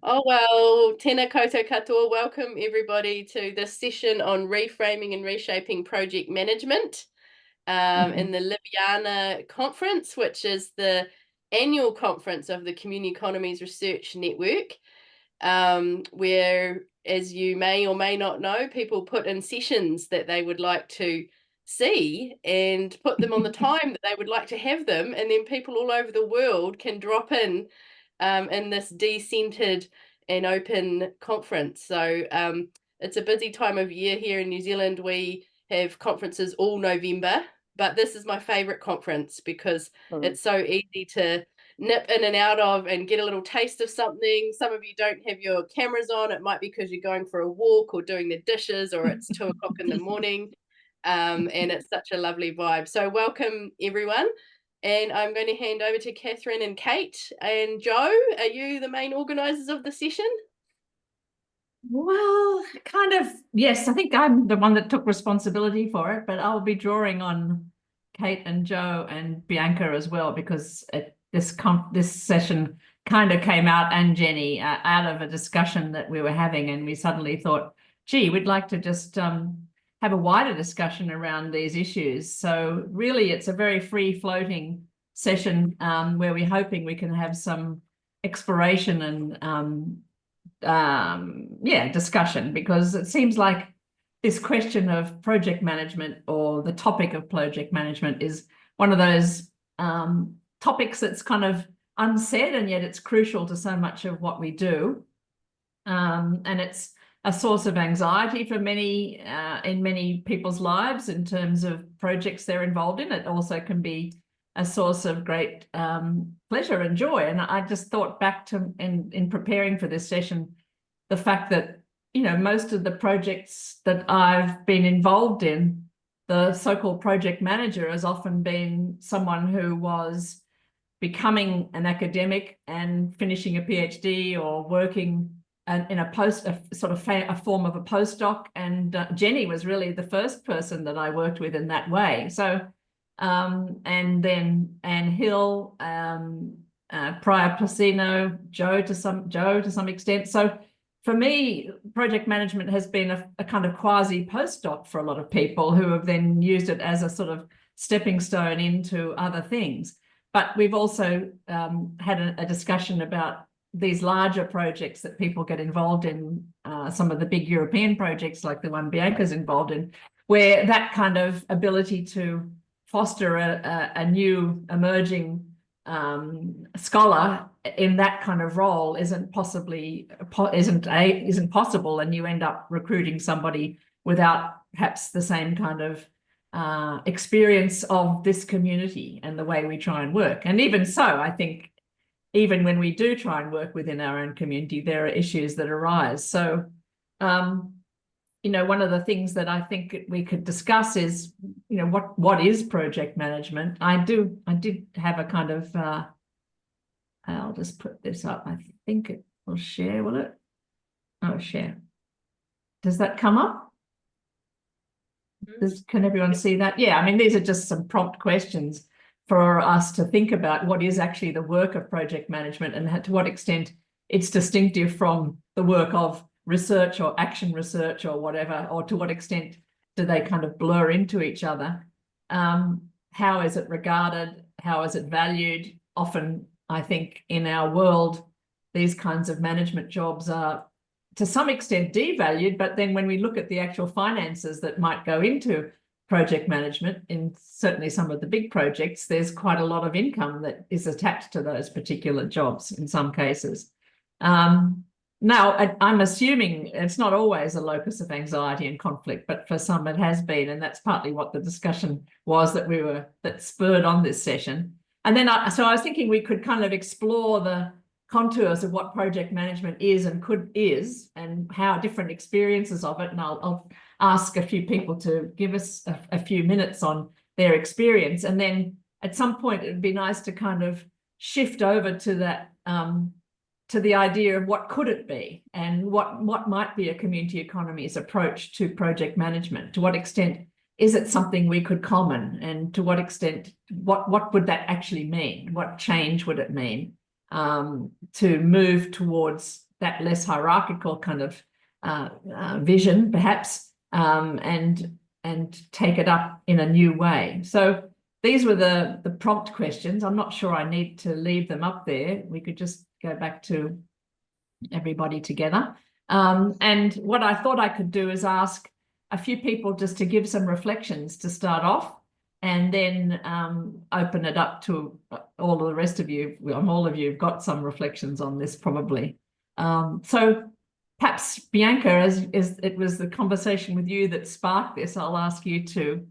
Oh, well, tēnā koutou katoa. Welcome everybody to this session on reframing and reshaping project management in the Ljubljana conference, which is the annual conference of the Community Economies Research Network, where, as you may or may not know, people put in sessions that they would like to see and put them on the time that they would like to have them, and then people all over the world can drop in this decentered and open conference. So it's a busy time of year here in New Zealand. We have conferences all November, but this is my favorite conference because it's so easy to nip in and out of and get a little taste of something. Some of you don't have your cameras on. It might be because you're going for a walk or doing the dishes, or it's 2 o'clock in the morning. And it's such a lovely vibe. So welcome everyone. And I'm going to hand over to Catherine and Kate. And Joe, are you the main organisers of the session? Well, kind of, yes. I think I'm the one that took responsibility for it, but I'll be drawing on Kate and Joe and Bianca as well, because this session kind of came out, and Jenny, out of a discussion that we were having, and we suddenly thought, gee, we'd like to just have a wider discussion around these issues. So really, it's a very free-floating session where we're hoping we can have some exploration and discussion, because it seems like this question of project management, or the topic of project management, is one of those topics that's kind of unsaid, and yet it's crucial to so much of what we do. And it's a source of anxiety for many in many people's lives in terms of projects they're involved in. It also can be a source of great pleasure and joy. And I just thought back to, in preparing for this session, the fact that, you know, most of the projects that I've been involved in, the so-called project manager has often been someone who was becoming an academic and finishing a PhD, or working in a form of a postdoc. And Jenny was really the first person that I worked with in that way. So and then Anne Hill, Priya Placino, Joe to some extent. So for me, project management has been a kind of quasi postdoc for a lot of people, who have then used it as a sort of stepping stone into other things. But we've also had a discussion about these larger projects that people get involved in, some of the big European projects like the one Bianca's involved in, where that kind of ability to foster a new emerging scholar in that kind of role isn't possible, and you end up recruiting somebody without perhaps the same kind of experience of this community and the way we try and work. And even so, I think even when we do try and work within our own community, there are issues that arise. So you know, one of the things that I think we could discuss is, you know, what is project management? I did have a kind of I'll just put this up. I think it will share, will it? Oh, share. Does that come up? Can everyone see that? Yeah, I mean, these are just some prompt questions for us to think about what is actually the work of project management, and to what extent it's distinctive from the work of research or action research or whatever, or to what extent do they kind of blur into each other? How is it regarded? How is it valued? Often, I think, in our world, these kinds of management jobs are to some extent devalued, but then when we look at the actual finances that might go into project management, in certainly some of the big projects, there's quite a lot of income that is attached to those particular jobs in some cases. Now, I'm assuming it's not always a locus of anxiety and conflict, but for some it has been, and that's partly what the discussion was that spurred on this session. And then so I was thinking we could kind of explore the contours of what project management is and how different experiences of it. And I'll ask a few people to give us a few minutes on their experience. And then at some point, it'd be nice to kind of shift over to that, to the idea of what could it be, and what might be a community economies approach to project management. To what extent is it something we could common, and to what extent, what would that actually mean? What change would it mean to move towards that less hierarchical kind of vision, perhaps, and take it up in a new way. So these were the prompt questions. I'm not sure I need to leave them up there. We could just go back to everybody together. And what I thought I could do is ask a few people just to give some reflections to start off, and then open it up to all of the rest of you. All of you have got some reflections on this probably. So perhaps Bianca, as it was the conversation with you that sparked this, I'll ask you to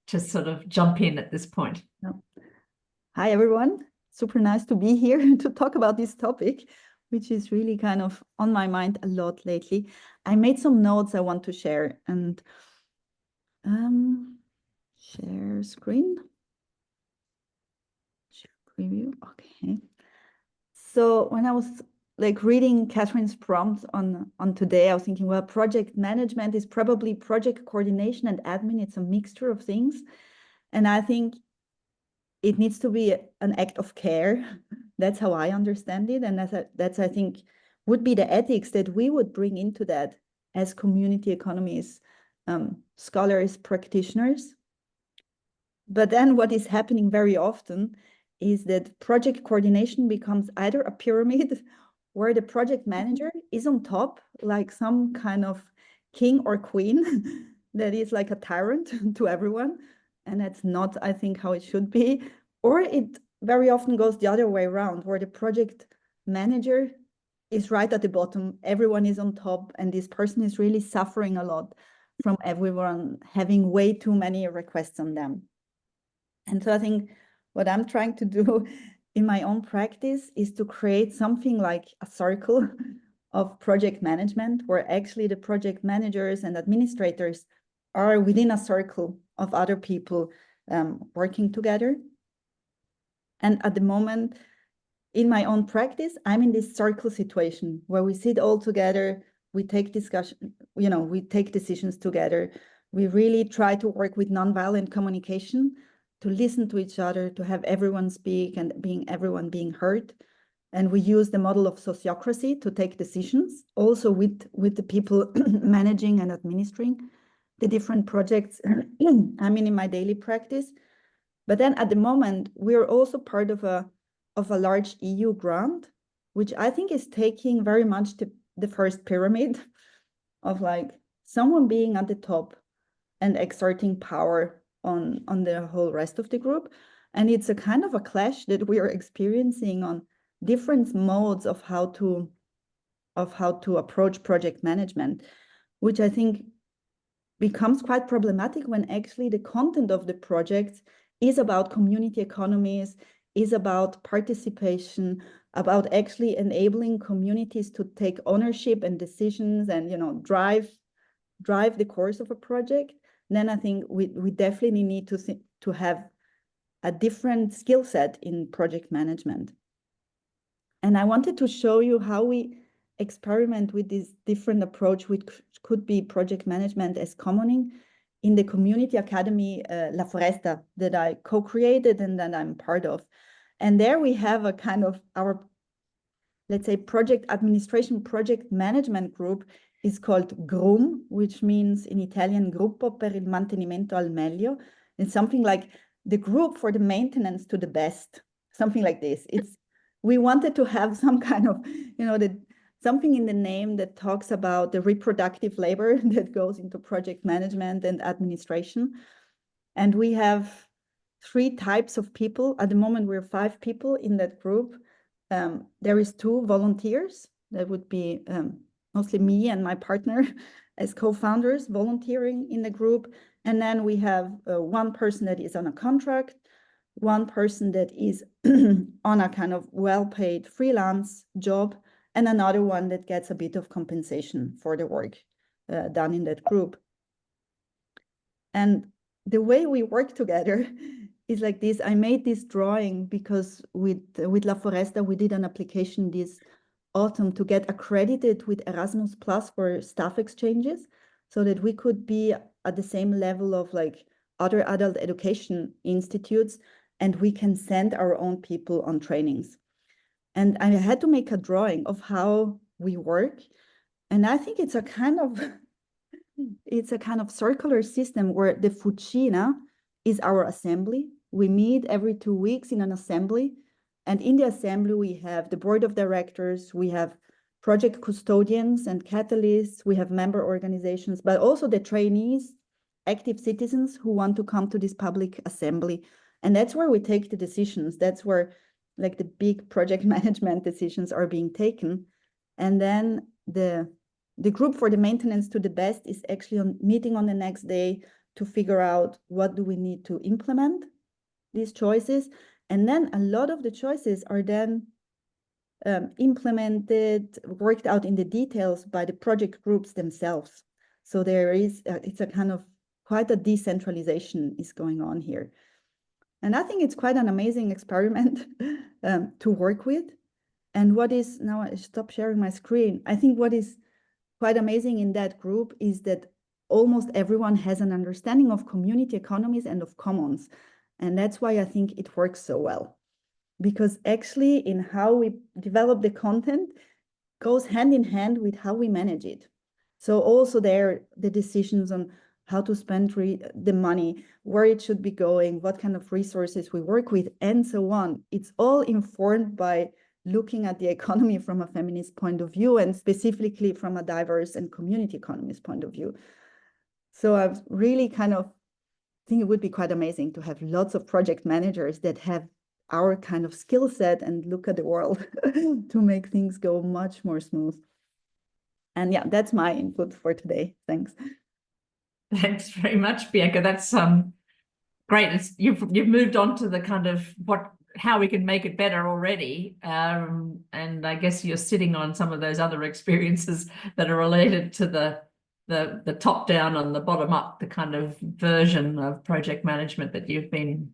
sort of jump in at this point. Hi, everyone. Super nice to be here to talk about this topic, which is really kind of on my mind a lot lately. I made some notes I want to share, and share screen. Share preview. Okay. So when I was like reading Catherine's prompt on today, I was thinking, well, project management is probably project coordination and admin. It's a mixture of things. And I think it needs to be an act of care. That's how I understand it. And that's I think, would be the ethics that we would bring into that as community economies, scholars, practitioners. But then what is happening very often is that project coordination becomes either a pyramid where the project manager is on top, like some kind of king or queen that is like a tyrant to everyone. And that's not, I think, how it should be. Or it very often goes the other way around, where the project manager is right at the bottom, everyone is on top, and this person is really suffering a lot from everyone having way too many requests on them. And so I think what I'm trying to do in my own practice is to create something like a circle of project management, where actually the project managers and administrators are within a circle of other people working together. And at the moment, in my own practice, I'm in this circle situation where we sit all together, we take discussion, we take decisions together. We really try to work with nonviolent communication, to listen to each other, to have everyone speak and everyone being heard. And we use the model of sociocracy to take decisions, also with the people managing and administering the different projects in my daily practice. But then at the moment, we're also part of a large EU grant, which I think is taking very much the first pyramid of like someone being at the top and exerting power on the whole rest of the group. And it's a kind of a clash that we are experiencing on different modes of how to approach project management, which I think becomes quite problematic when actually the content of the project is about community economies, is about participation, about actually enabling communities to take ownership and decisions and drive the course of a project. Then I think we definitely need to have a different skill set in project management. And I wanted to show you how we experiment with this different approach, which could be project management as commoning, in the community academy La Foresta that I co-created and that I'm part of. And there we have a kind of our, let's say, project administration, project management group is called GRUM, which means in Italian Gruppo per il Mantenimento al Meglio. It's something like the group for the maintenance to the best, something like this. We wanted to have some kind of, something in the name that talks about the reproductive labor that goes into project management and administration. And we have 3 types of people. At the moment, we're 5 people in that group. There is 2 volunteers. That would be mostly me and my partner as co-founders volunteering in the group. And then we have 1 person that is on a contract, 1 person that is on a kind of well-paid freelance job, and another one that gets a bit of compensation for the work done in that group. And the way we work together is like this. I made this drawing because with La Foresta, we did an application this autumn to get accredited with Erasmus Plus for staff exchanges, so that we could be at the same level of like other adult education institutes, and we can send our own people on trainings. And I had to make a drawing of how we work. And I think it's a kind of circular system where the Fucina is our assembly. We meet every 2 weeks in an assembly. And in the assembly, we have the board of directors, we have project custodians and catalysts, we have member organizations, but also the trainees, active citizens who want to come to this public assembly. And that's where we take the decisions. That's where like the big project management decisions are being taken. And then the group for the maintenance to the best is actually meeting on the next day to figure out what do we need to implement these choices. And then a lot of the choices are then implemented, worked out in the details by the project groups themselves. So there is, it's a kind of quite a decentralization is going on here. And I think it's quite an amazing experiment to work with. And what is, now I stop sharing my screen. I think what is quite amazing in that group is that almost everyone has an understanding of community economies and of commons. And that's why I think it works so well. Because actually in how we develop the content goes hand in hand with how we manage it. So also there, the decisions on how to spend the money, where it should be going, what kind of resources we work with, and so on. It's all informed by looking at the economy from a feminist point of view, and specifically from a diverse and community economist point of view. So I've really kind of think it would be quite amazing to have lots of project managers that have our kind of skill set and look at the world to make things go much more smooth. And yeah, that's my input for today. Thanks. Thanks very much, Bianca. That's great. You've moved on to the kind of how we can make it better already. And I guess you're sitting on some of those other experiences that are related to the top down and the bottom up, the kind of version of project management that you've been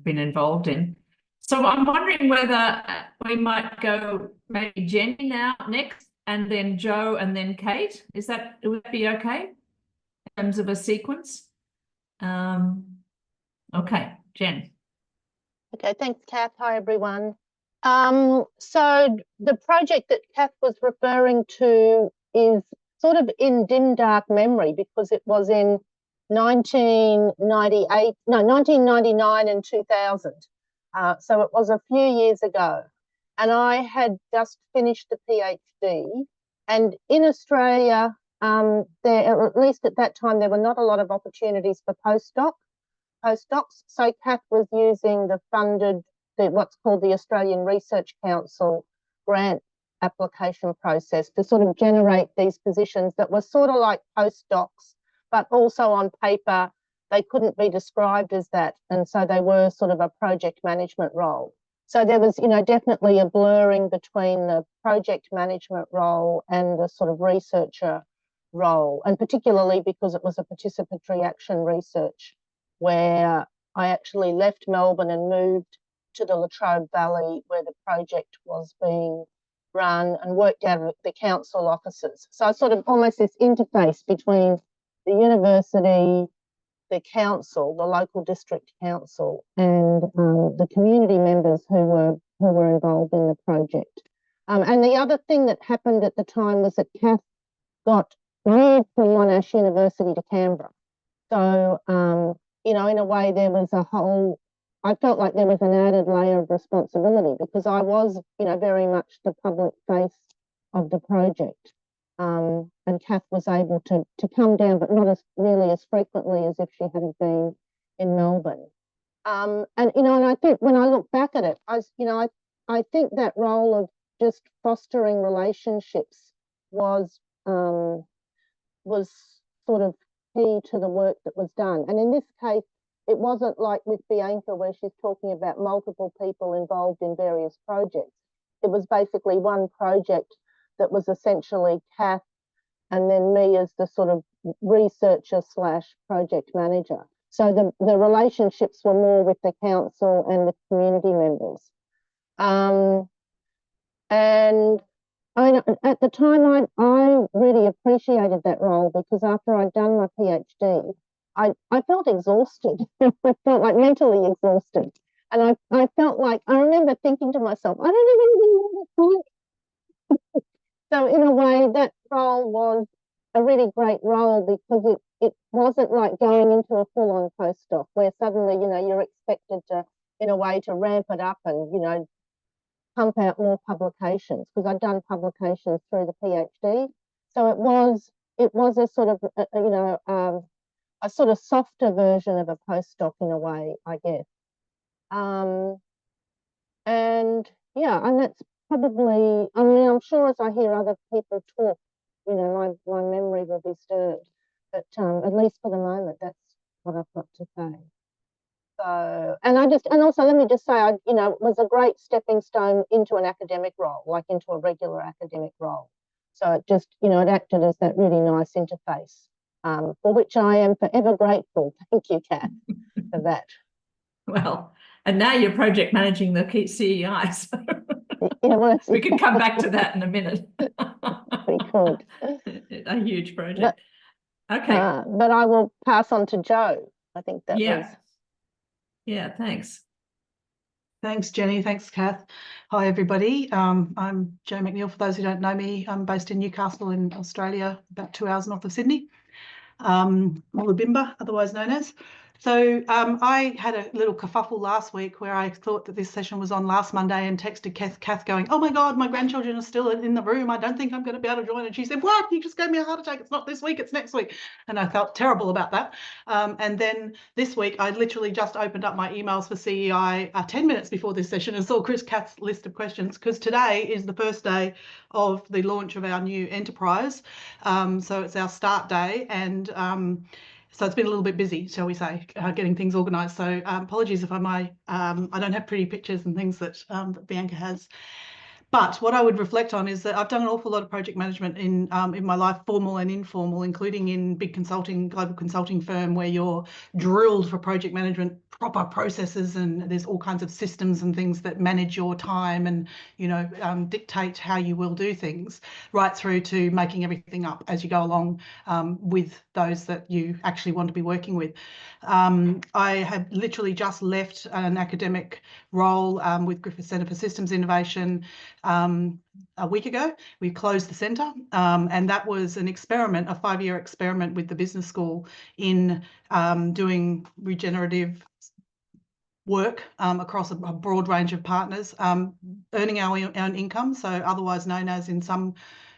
involved in. So I'm wondering whether we might go maybe Jenny now next, and then Joe, and then Kate. Would that be okay in terms of a sequence? Okay, Jen. Okay, thanks, Kath. Hi, everyone. So the project that Kath was referring to is sort of in dim, dark memory because it was in 1999 and 2000. So it was a few years ago. And I had just finished the PhD. And in Australia, there, at least at that time, there were not a lot of opportunities for postdocs. So Kath was using the funded, what's called the Australian Research Council grant application process to sort of generate these positions that were sort of like postdocs, but also on paper, they couldn't be described as that. And so they were sort of a project management role. So there was, definitely a blurring between the project management role and the sort of researcher role, and particularly because it was a participatory action research where I actually left Melbourne and moved to the Latrobe Valley where the project was being run and worked out of the council offices. So sort of almost this interface between the university, the council, the local district council, and the community members who were involved in the project. And the other thing that happened at the time was that Kath got moved from Monash University to Canberra. So, in a way there was I felt like there was an added layer of responsibility because I was, very much the public face of the project. And Kath was able to come down, but not as frequently as if she had been in Melbourne. And I think when I look back at it, I think that role of just fostering relationships was sort of key to the work that was done. And in this case, it wasn't like with Bianca where she's talking about multiple people involved in various projects. It was basically one project that was essentially Kath and then me as the sort of researcher / project manager. So the relationships were more with the council and the community members. And at the time, I really appreciated that role because after I'd done my PhD, I felt exhausted. I felt like mentally exhausted. And I felt like, I remember thinking to myself, I don't know So in a way, that role was a really great role because it wasn't like going into a full-on postdoc where suddenly, you know, you're expected to, in a way, to ramp it up and, you know, pump out more publications, because I'd done publications through the PhD. So it was a sort of, you know, a sort of softer version of a postdoc in a way, I guess. And yeah, and that's probably, I mean, I'm sure as I hear other people talk, you know, my memory will be stirred. But at least for the moment, that's what I've got to say. So, and also let me just say, you know, it was a great stepping stone into an academic role, like into a regular academic role. So it just, you know, it acted as that really nice interface, for which I am forever grateful. Thank you, Kath, for that. Well, and now you're project managing the CEI, so Yeah, well, we can come back to that in a minute. We could. A huge project. Okay. But I will pass on to Jo. I think that was. Yeah, thanks. Thanks, Jenny. Thanks, Kath. Hi, everybody. I'm Jo McNeil. For those who don't know me, I'm based in Newcastle in Australia, about 2 hours north of Sydney. Moolabimba, otherwise known as. So I had a little kerfuffle last week where I thought that this session was on last Monday and texted Kath going, oh my God, my grandchildren are still in the room. I don't think I'm going to be able to join. And she said, what? You just gave me a heart attack. It's not this week, it's next week. And I felt terrible about that. And then this week, I literally just opened up my emails for CEI 10 minutes before this session and saw Kath's list of questions, because today is the first day of the launch of our new enterprise. So it's our start day, and so it's been a little bit busy, shall we say, getting things organised. So apologies if I don't have pretty pictures and things that Bianca has. But what I would reflect on is that I've done an awful lot of project management in my life, formal and informal, including in big global consulting firm where you're drilled for project management, proper processes, and there's all kinds of systems and things that manage your time and, you know, dictate how you will do things, right through to making everything up as you go along with those that you actually want to be working with. I have literally just left an academic role with Griffith Centre for Systems Innovation a week ago. We closed the centre, and that was an experiment, a 5-year experiment with the business school in doing regenerative work across a broad range of partners, earning our own income, so otherwise known as in some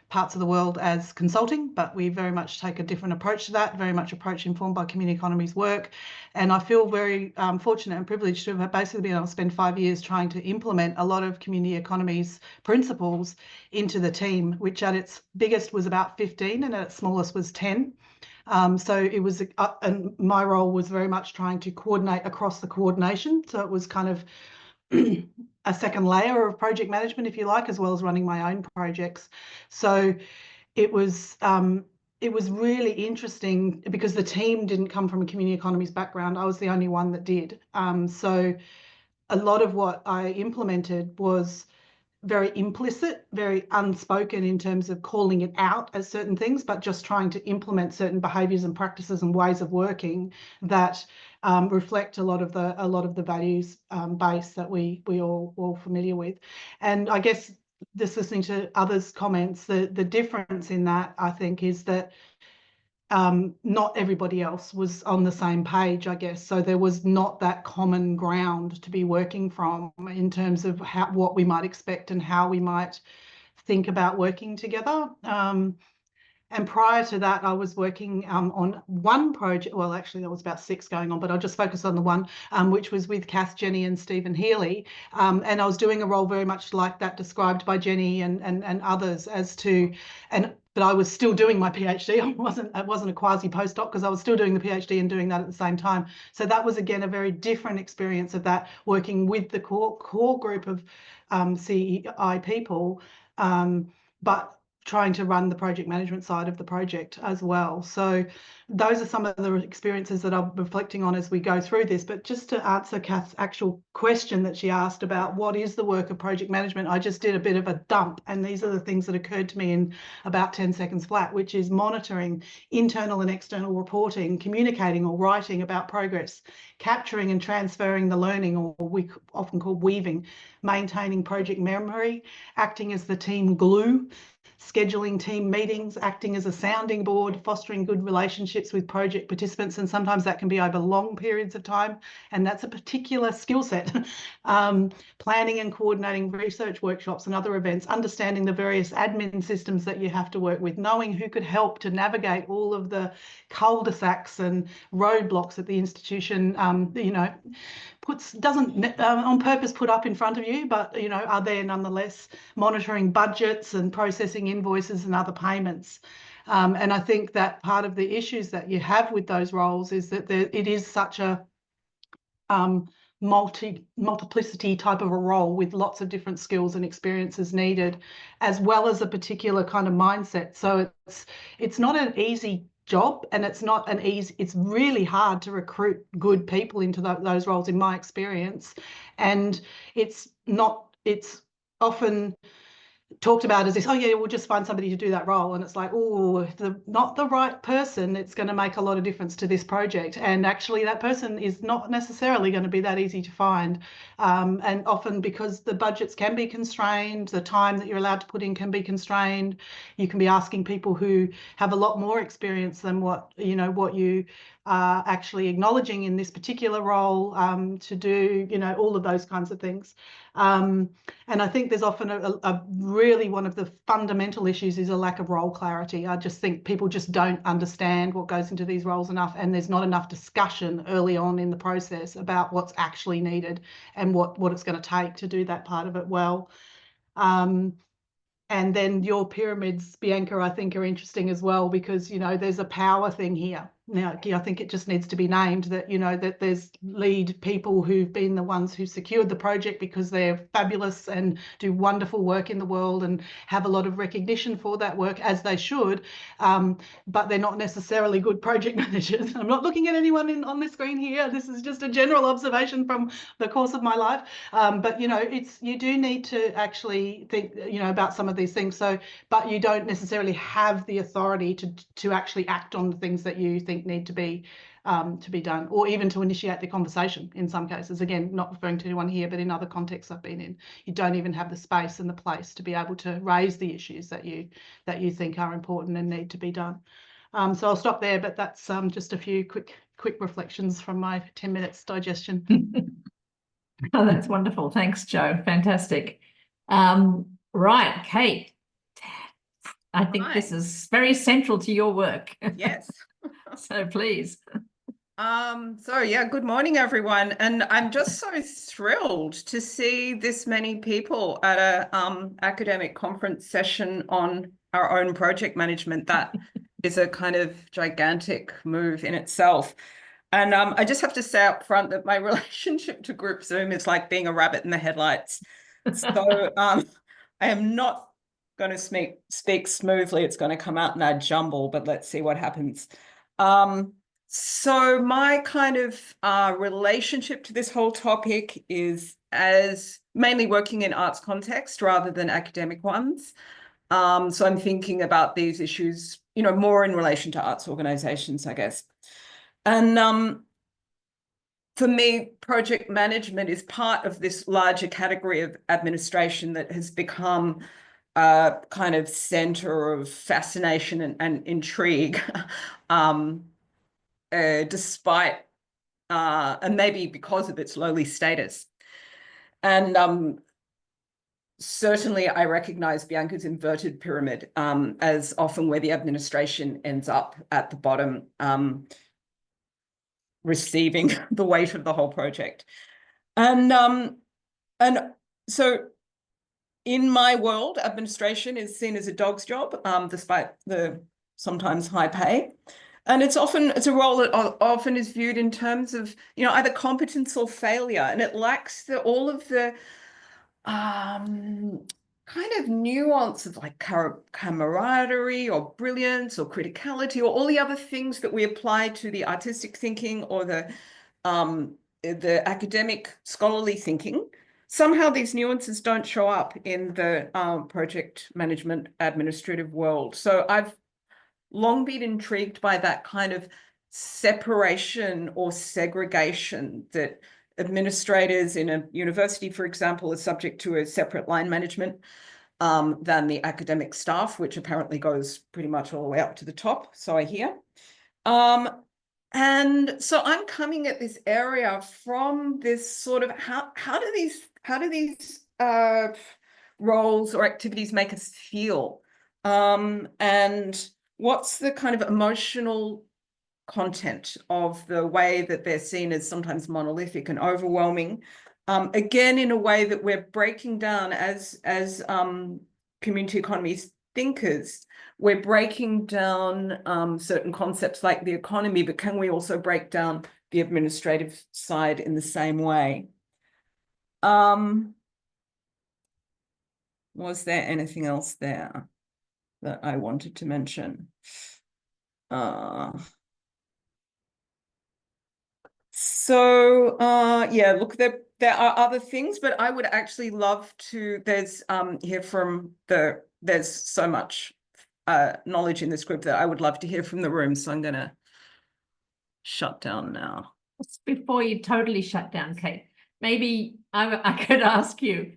parts of the world as consulting, but we very much take a different approach to that, very much approach informed by Community Economies work. And I feel very fortunate and privileged to have basically been able to spend 5 years trying to implement a lot of Community Economies principles into the team, which at its biggest was about 15 and at its smallest was 10. So it was, and my role was very much trying to coordinate across the coordination. So it was kind of a second layer of project management, if you like, as well as running my own projects. So it was really interesting because the team didn't come from a Community Economies background. I was the only one that did. So a lot of what I implemented was very implicit, very unspoken in terms of calling it out as certain things, but just trying to implement certain behaviours and practices and ways of working that reflect a lot of the values base that we all familiar with. And I guess just listening to others' comments, the difference in that, I think, is that not everybody else was on the same page, I guess. So there was not that common ground to be working from in terms of what we might expect and how we might think about working together. And prior to that, I was working on one project. Well, actually, there was about 6 going on, but I'll just focus on the one, which was with Kath, Jenny, and Stephen Healy. And I was doing a role very much like that described by Jenny and others but I was still doing my PhD. It wasn't a quasi postdoc because I was still doing the PhD and doing that at the same time. So that was, again, a very different experience of that, working with the core group of CEI people, but trying to run the project management side of the project as well. So those are some of the experiences that I'm reflecting on as we go through this. But just to answer Kath's actual question that she asked about what is the work of project management, I just did a bit of a dump, and these are the things that occurred to me in about 10 seconds flat, which is monitoring internal and external reporting, communicating or writing about progress, capturing and transferring the learning, or we often call weaving, maintaining project memory, acting as the team glue. scheduling team meetings, acting as a sounding board, fostering good relationships with project participants, and sometimes that can be over long periods of time, and that's a particular skill set. Planning and coordinating research workshops and other events, understanding the various admin systems that you have to work with, knowing who could help to navigate all of the cul-de-sacs and roadblocks that the institution, you know, doesn't on purpose put up in front of you, but, you know, are there nonetheless, monitoring budgets and processing invoices and other payments. And I think that part of the issues that you have with those roles is that it is such a multiplicity type of a role with lots of different skills and experiences needed, as well as a particular kind of mindset. So it's not an easy job, and it's really hard to recruit good people into those roles, in my experience. And it's often talked about as this, oh yeah, we'll just find somebody to do that role, and it's like, oh, if not the right person, it's going to make a lot of difference to this project. And actually that person is not necessarily going to be that easy to find, and often because the budgets can be constrained, the time that you're allowed to put in can be constrained. You can be asking people who have a lot more experience than what you are actually acknowledging in this particular role, to do, you know, all of those kinds of things. And I think there's often a really, one of the fundamental issues is a lack of role clarity. I just think people just don't understand what goes into these roles enough, and there's not enough discussion early on in the process about what's actually needed and what it's going to take to do that part of it well. And then your pyramids, Bianca, I think are interesting as well, because, you know, there's a power thing here. Now, I think it just needs to be named that, you know, that there's lead people who've been the ones who secured the project because they're fabulous and do wonderful work in the world and have a lot of recognition for that work, as they should, but they're not necessarily good project managers. I'm not looking at anyone on the screen here. This is just a general observation from the course of my life. But, you know, you do need to actually think, you know, about some of these things. So, but you don't necessarily have the authority to actually act on the things that you think need to be done, or even to initiate the conversation in some cases. Again, not referring to anyone here, but in other contexts I've been in, you don't even have the space and the place to be able to raise the issues that you think are important and need to be done. So I'll stop there, but that's just a few quick reflections from my 10 minutes digestion. Oh, that's wonderful. Thanks, Jo. Fantastic. Right, Kate, I think this is very central to your work. Yes. So please. So yeah, good morning, everyone. And I'm just so thrilled to see this many people at a academic conference session on our own project management. That is a kind of gigantic move in itself. And I just have to say up front that my relationship to group Zoom is like being a rabbit in the headlights. So I am not going to speak smoothly. It's going to come out in a jumble, but let's see what happens. So my kind of relationship to this whole topic is as mainly working in arts context rather than academic ones. So I'm thinking about these issues, you know, more in relation to arts organizations, I guess. And for me, project management is part of this larger category of administration that has become a kind of center of fascination and intrigue, despite, and maybe because of its lowly status. And certainly I recognize Bianca's inverted pyramid as often where the administration ends up at the bottom, receiving the weight of the whole project. And so in my world, administration is seen as a dog's job, despite the sometimes high pay. And it's a role that often is viewed in terms of, you know, either competence or failure, and it lacks all of the kind of nuance of like camaraderie or brilliance or criticality or all the other things that we apply to the artistic thinking or the academic scholarly thinking. Somehow these nuances don't show up in the project management administrative world. So I've long been intrigued by that kind of separation or segregation that administrators in a university, for example, are subject to a separate line management than the academic staff, which apparently goes pretty much all the way up to the top, so I hear. And so I'm coming at this area from this sort of how do these roles or activities make us feel, and what's the kind of emotional content of the way that they're seen as sometimes monolithic and overwhelming, again in a way that we're breaking down as community economies thinkers. We're breaking down certain concepts like the economy, but can we also break down the administrative side in the same way? Was there anything else there that I wanted to mention? Yeah, look, there are other things, but I would actually love to hear from there's so much knowledge in this group that I would love to hear from the room, so I'm gonna shut down now. Just before you totally shut down, Kate, maybe I could ask you,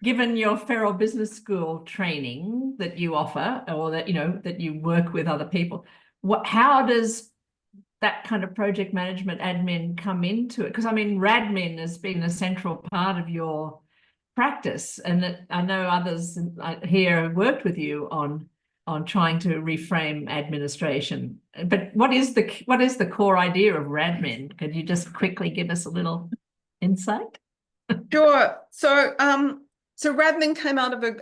given your Feral Business School training that you offer, or that that you work with other people, how does that kind of project management admin come into it? Because I mean, radmin has been a central part of your practice, and I know others here have worked with you on trying to reframe administration. But what is the core idea of radmin? Could you just quickly give us a little insight? Sure. So radmin came out of a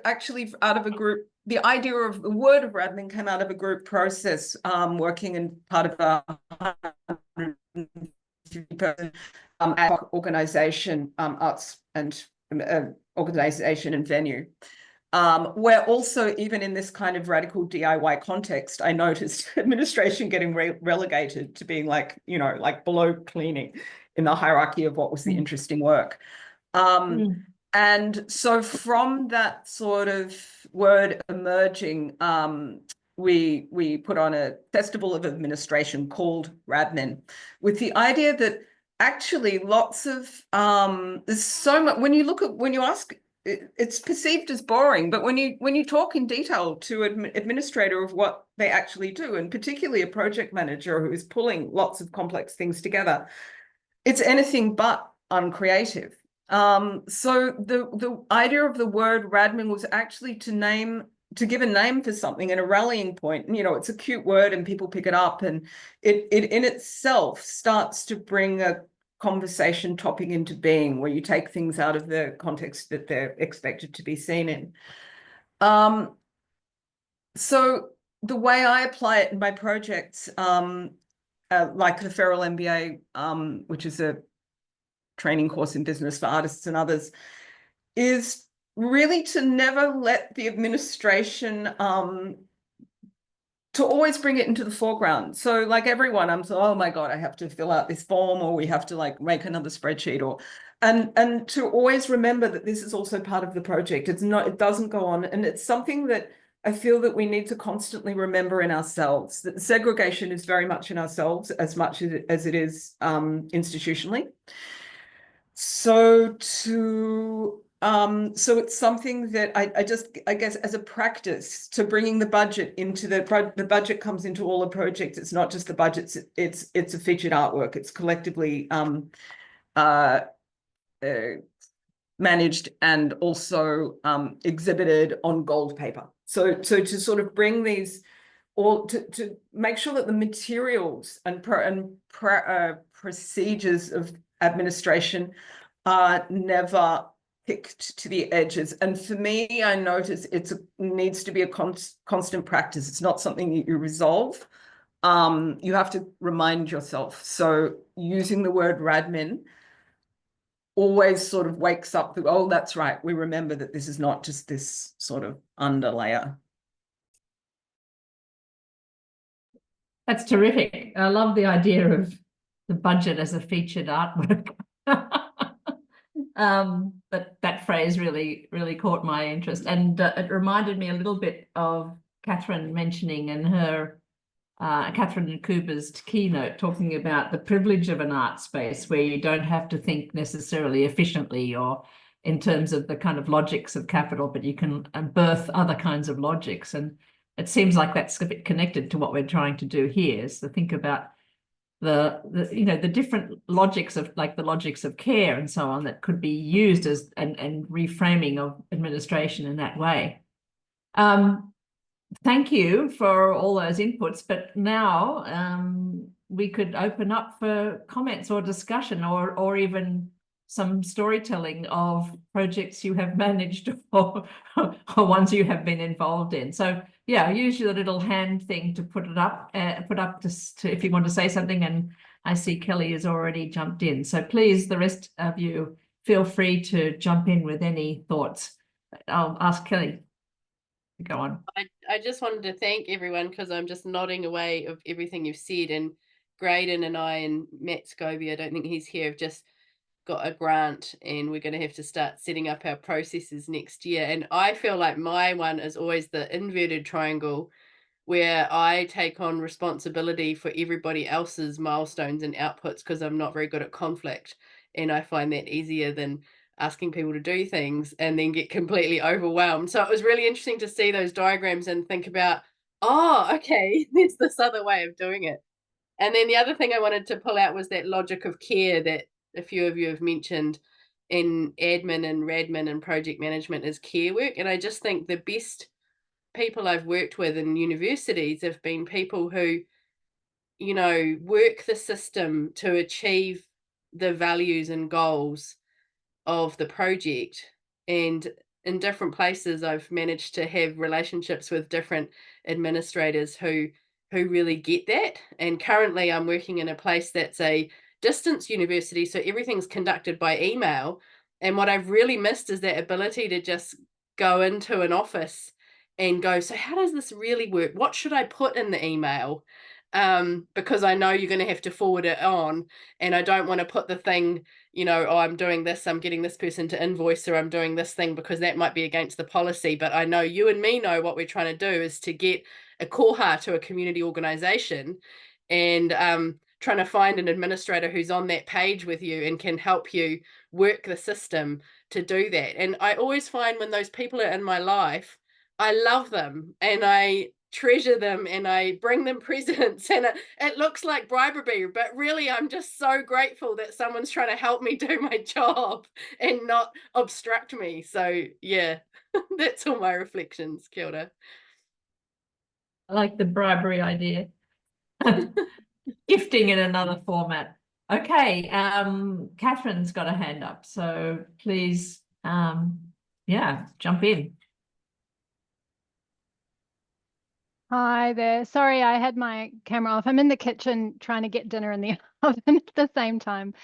group. The idea of the word of radmin came out of a group process, working in part of a 150-person ad hoc organization, arts and organization and venue. Where also, even in this kind of radical DIY context, I noticed administration getting relegated to being like below cleaning in the hierarchy of what was the interesting work. And so from that sort of word emerging, we put on a festival of administration called Radmin, with the idea that actually lots of there's so much. When you ask, it's perceived as boring, but when you talk in detail to an administrator of what they actually do, and particularly a project manager who is pulling lots of complex things together, it's anything but uncreative. So the idea of the word radmin was actually to give a name for something and a rallying point. And, it's a cute word and people pick it up, and it in itself starts to bring a conversation topic into being, where you take things out of the context that they're expected to be seen in. So the way I apply it in my projects, like the Feral MBA, which is a training course in business for artists and others, is really to never let the administration, to always bring it into the foreground. So like everyone, I'm so, oh my God, I have to fill out this form, or we have to like make another spreadsheet, and to always remember that this is also part of the project. It doesn't go on. And it's something that I feel that we need to constantly remember in ourselves, that segregation is very much in ourselves as much as it is institutionally. So so it's something that I guess as a practice to bringing the budget into the budget comes into all the projects. It's not just the budgets, it's a featured artwork. It's collectively managed and also exhibited on gold paper. So to sort of bring these all to make sure that the materials and procedures of administration are never picked to the edges. And for me, I notice it needs to be a constant practice. It's not something that you resolve. You have to remind yourself. So using the word radmin always sort of wakes up the, oh, that's right. We remember that this is not just this sort of underlayer. That's terrific. I love the idea of the budget as a featured artwork. But that phrase really caught my interest, and it reminded me a little bit of Catherine mentioning in her Catherine Nkuba's keynote, talking about the privilege of an art space where you don't have to think necessarily efficiently or in terms of the kind of logics of capital, but you can birth other kinds of logics. And it seems like that's a bit connected to what we're trying to do here, is to think about the different logics of, like the logics of care and so on, that could be used as and reframing of administration in that way. Thank you for all those inputs, but now we could open up for comments or discussion, or even some storytelling of projects you have managed or ones you have been involved in. So yeah, use your little hand thing to put up to if you want to say something. And I see Kelly has already jumped in. So please, the rest of you, feel free to jump in with any thoughts. I'll ask Kelly to go on. I just wanted to thank everyone, because I'm just nodding away of everything you've said. And Graydon and I and Matt Scobie, I don't think he's here, have just got a grant, and we're going to have to start setting up our processes next year. And I feel like my one is always the inverted triangle, where I take on responsibility for everybody else's milestones and outputs, because I'm not very good at conflict, and I find that easier than asking people to do things and then get completely overwhelmed. So it was really interesting to see those diagrams and think about, oh, okay, there's this other way of doing it. And then the other thing I wanted to pull out was that logic of care that a few of you have mentioned in admin and radmin and project management is care work. And I just think the best people I've worked with in universities have been people who, work the system to achieve the values and goals of the project. And in different places, I've managed to have relationships with different administrators who really get that. And currently I'm working in a place that's a distance university, so everything's conducted by email. And what I've really missed is that ability to just go into an office and go, so how does this really work? What should I put in the email? Because I know you're going to have to forward it on, and I don't want to put the thing, oh, I'm doing this, I'm getting this person to invoice, or I'm doing this thing, because that might be against the policy. But I know you and me know what we're trying to do is to get a koha to a community organization, and trying to find an administrator who's on that page with you and can help you work the system to do that. And I always find when those people are in my life, I love them and I treasure them and I bring them presents, and it looks like bribery, but really I'm just so grateful that someone's trying to help me do my job and not obstruct me. So yeah, that's all my reflections. Kia ora. I like the bribery idea. Gifting in another format. Okay, Catherine's got a hand up, so please, yeah, jump in. Hi there. Sorry, I had my camera off. I'm in the kitchen trying to get dinner in the oven at the same time.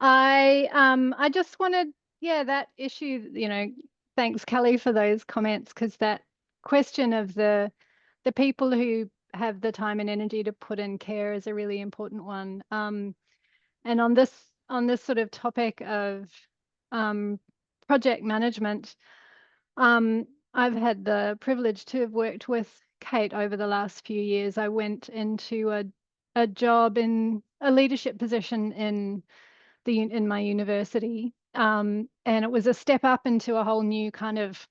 I just wanted, that issue, thanks Kelly for those comments, because that question of the people who have the time and energy to put in care is a really important one. And on this sort of topic of project management, I've had the privilege to have worked with Kate over the last few years. I went into a job in a leadership position in my university, and it was a step up into a whole new kind of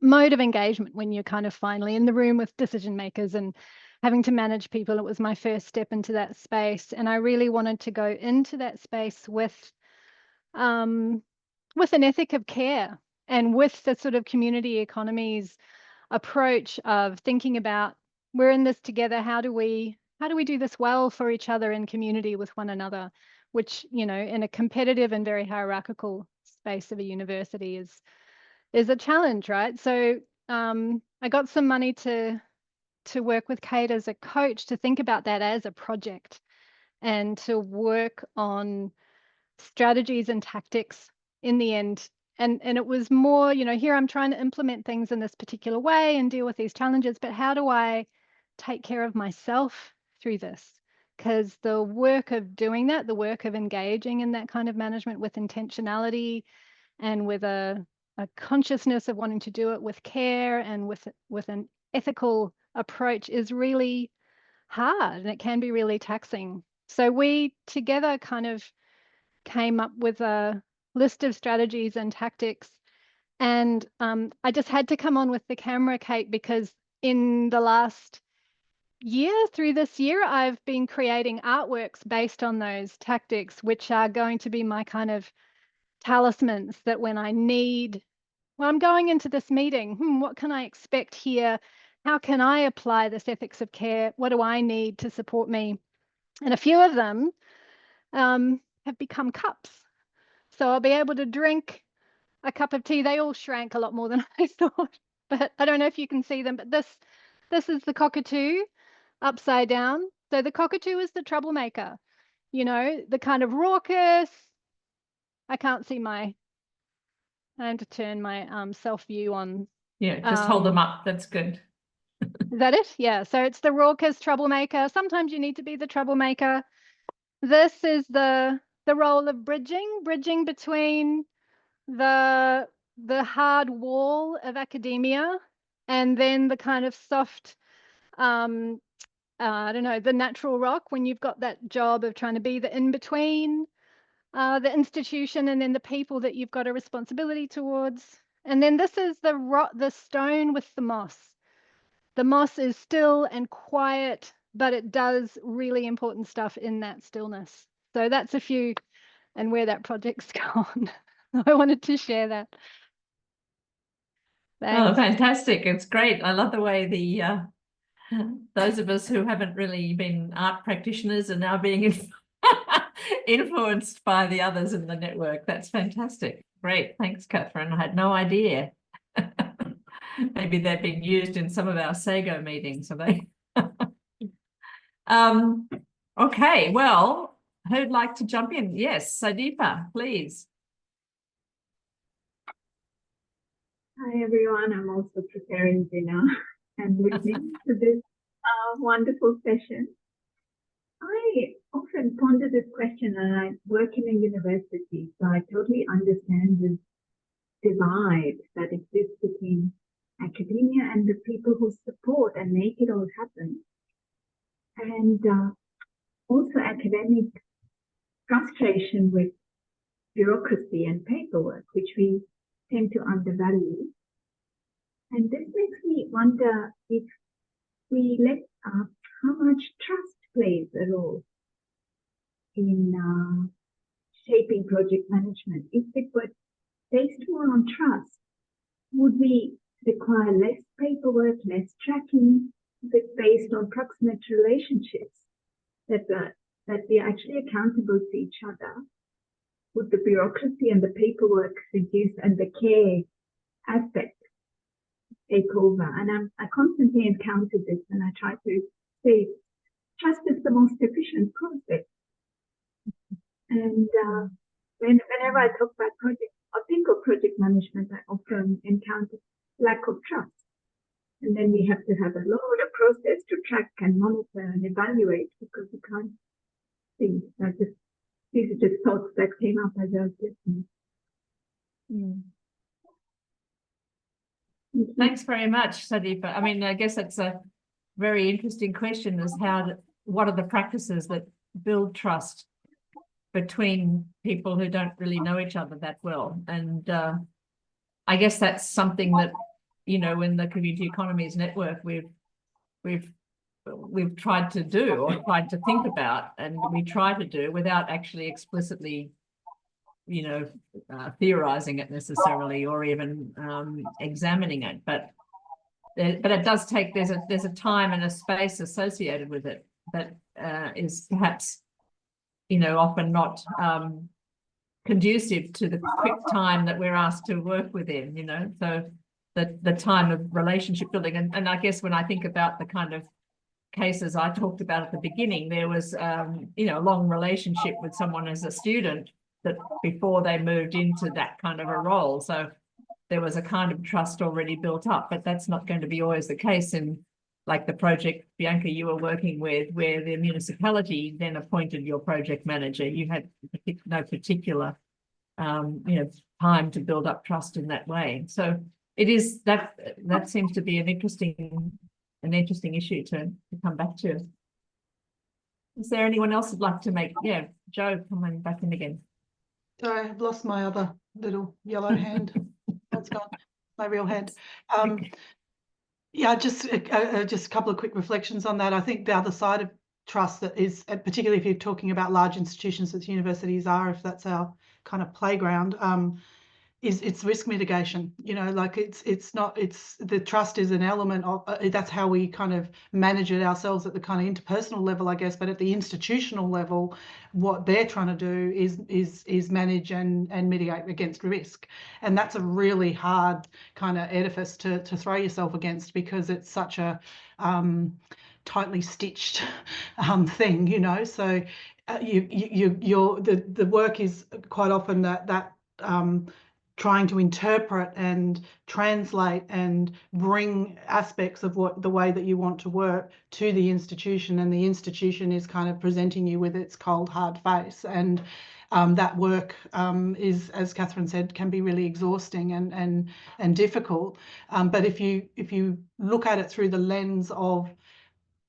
mode of engagement when you're kind of finally in the room with decision makers and having to manage people. It was my first step into that space, and I really wanted to go into that space with an ethic of care, and with the sort of community economies approach of thinking about, we're in this together, how do we do this well for each other in community with one another, which, in a competitive and very hierarchical space of a university is a challenge, right? So I got some money to work with Kate as a coach to think about that as a project, and to work on strategies and tactics in the end. And it was more, here I'm trying to implement things in this particular way and deal with these challenges, but how do I take care of myself through this? Because the work of doing that, the work of engaging in that kind of management with intentionality and with a consciousness of wanting to do it with care and with an ethical approach is really hard, and it can be really taxing. So we together kind of came up with a list of strategies and tactics. And I just had to come on with the camera, Kate, because in the last year, through this year, I've been creating artworks based on those tactics, which are going to be my kind of talismans that when I need, well, I'm going into this meeting, what can I expect here? How can I apply this ethics of care? What do I need to support me? And a few of them have become cups. So I'll be able to drink a cup of tea. They all shrank a lot more than I thought, but I don't know if you can see them, but this is the cockatoo upside down. So the cockatoo is the troublemaker, you know, the kind of raucous. I can't see I have to turn my self view on. Yeah, just hold them up. That's good. Is that it? Yeah. So it's the raucous troublemaker. Sometimes you need to be the troublemaker. This is the role of bridging between the hard wall of academia and then the kind of soft, I don't know, the natural rock, when you've got that job of trying to be the in-between the institution and then the people that you've got a responsibility towards. And then this is the stone with the moss. The moss is still and quiet, but it does really important stuff in that stillness. So that's a few, and where that project's gone. I wanted to share that. Thanks. Oh, fantastic. It's great. I love the way those of us who haven't really been art practitioners are now being influenced by the others in the network. That's fantastic. Great. Thanks, Catherine. I had no idea. Maybe they've been used in some of our SAGO meetings, have they? Okay, well, who'd like to jump in? Yes, Sadeepa, please. Hi, everyone. I'm also preparing dinner and listening to this wonderful session. I often ponder this question, and I work in a university, so I totally understand this divide that exists between academia and the people who support and make it all happen. And also academic frustration with bureaucracy and paperwork, which we tend to undervalue. And this makes me wonder if we let how much trust plays a role in shaping project management. If it were based more on trust, would we require less paperwork, less tracking? If it's based on proximate relationships, that we are actually accountable to each other, would the bureaucracy and the paperwork reduce and the care aspect take over? And I constantly encounter this, and I try to say trust is the most efficient process. And whenever I talk about project or think of project management, I often encounter lack of trust. And then we have to have a lot of process to track and monitor and evaluate, because we can't see. These are just thoughts that came up as I was listening. Thanks very much, Sadeepa. I mean, I guess that's a very interesting question, is what are the practices that build trust between people who don't really know each other that well? And I guess that's something that, you know, in the Community Economies network, we've tried to do, or tried to think about, and we try to do without actually explicitly, you know, theorizing it necessarily, or even examining it. But it does take, there's a time and a space associated with it that is perhaps, you know, often not conducive to the quick time that we're asked to work within, you know. So the time of relationship building, and I guess when I think about the kind of cases I talked about at the beginning, there was you know, a long relationship with someone as a student that before they moved into that kind of a role. So there was a kind of trust already built up, but that's not going to be always the case in, like, the project, Bianca, you were working with, where the municipality then appointed your project manager. You had no particular you know, time to build up trust in that way. So it is that seems to be an interesting issue to come back to. Is there anyone else who'd like to make? Yeah, Joe, coming back in again. Sorry, I've lost my other little yellow hand. That's gone. My real hand. Yeah, just a couple of quick reflections on that. I think the other side of trust that is, particularly if you're talking about large institutions as universities are, if that's our kind of playground, is it's risk mitigation. You know, like it's the trust is an element of that's how we kind of manage it ourselves at the kind of interpersonal level, I guess. But at the institutional level, what they're trying to do is manage and mitigate against risk, and that's a really hard kind of edifice to throw yourself against, because it's such a tightly stitched thing, you know. So the work is quite often that trying to interpret and translate and bring aspects of the way that you want to work to the institution, and the institution is kind of presenting you with its cold hard face, and that work is, as Catherine said, can be really exhausting and difficult. But if you look at it through the lens of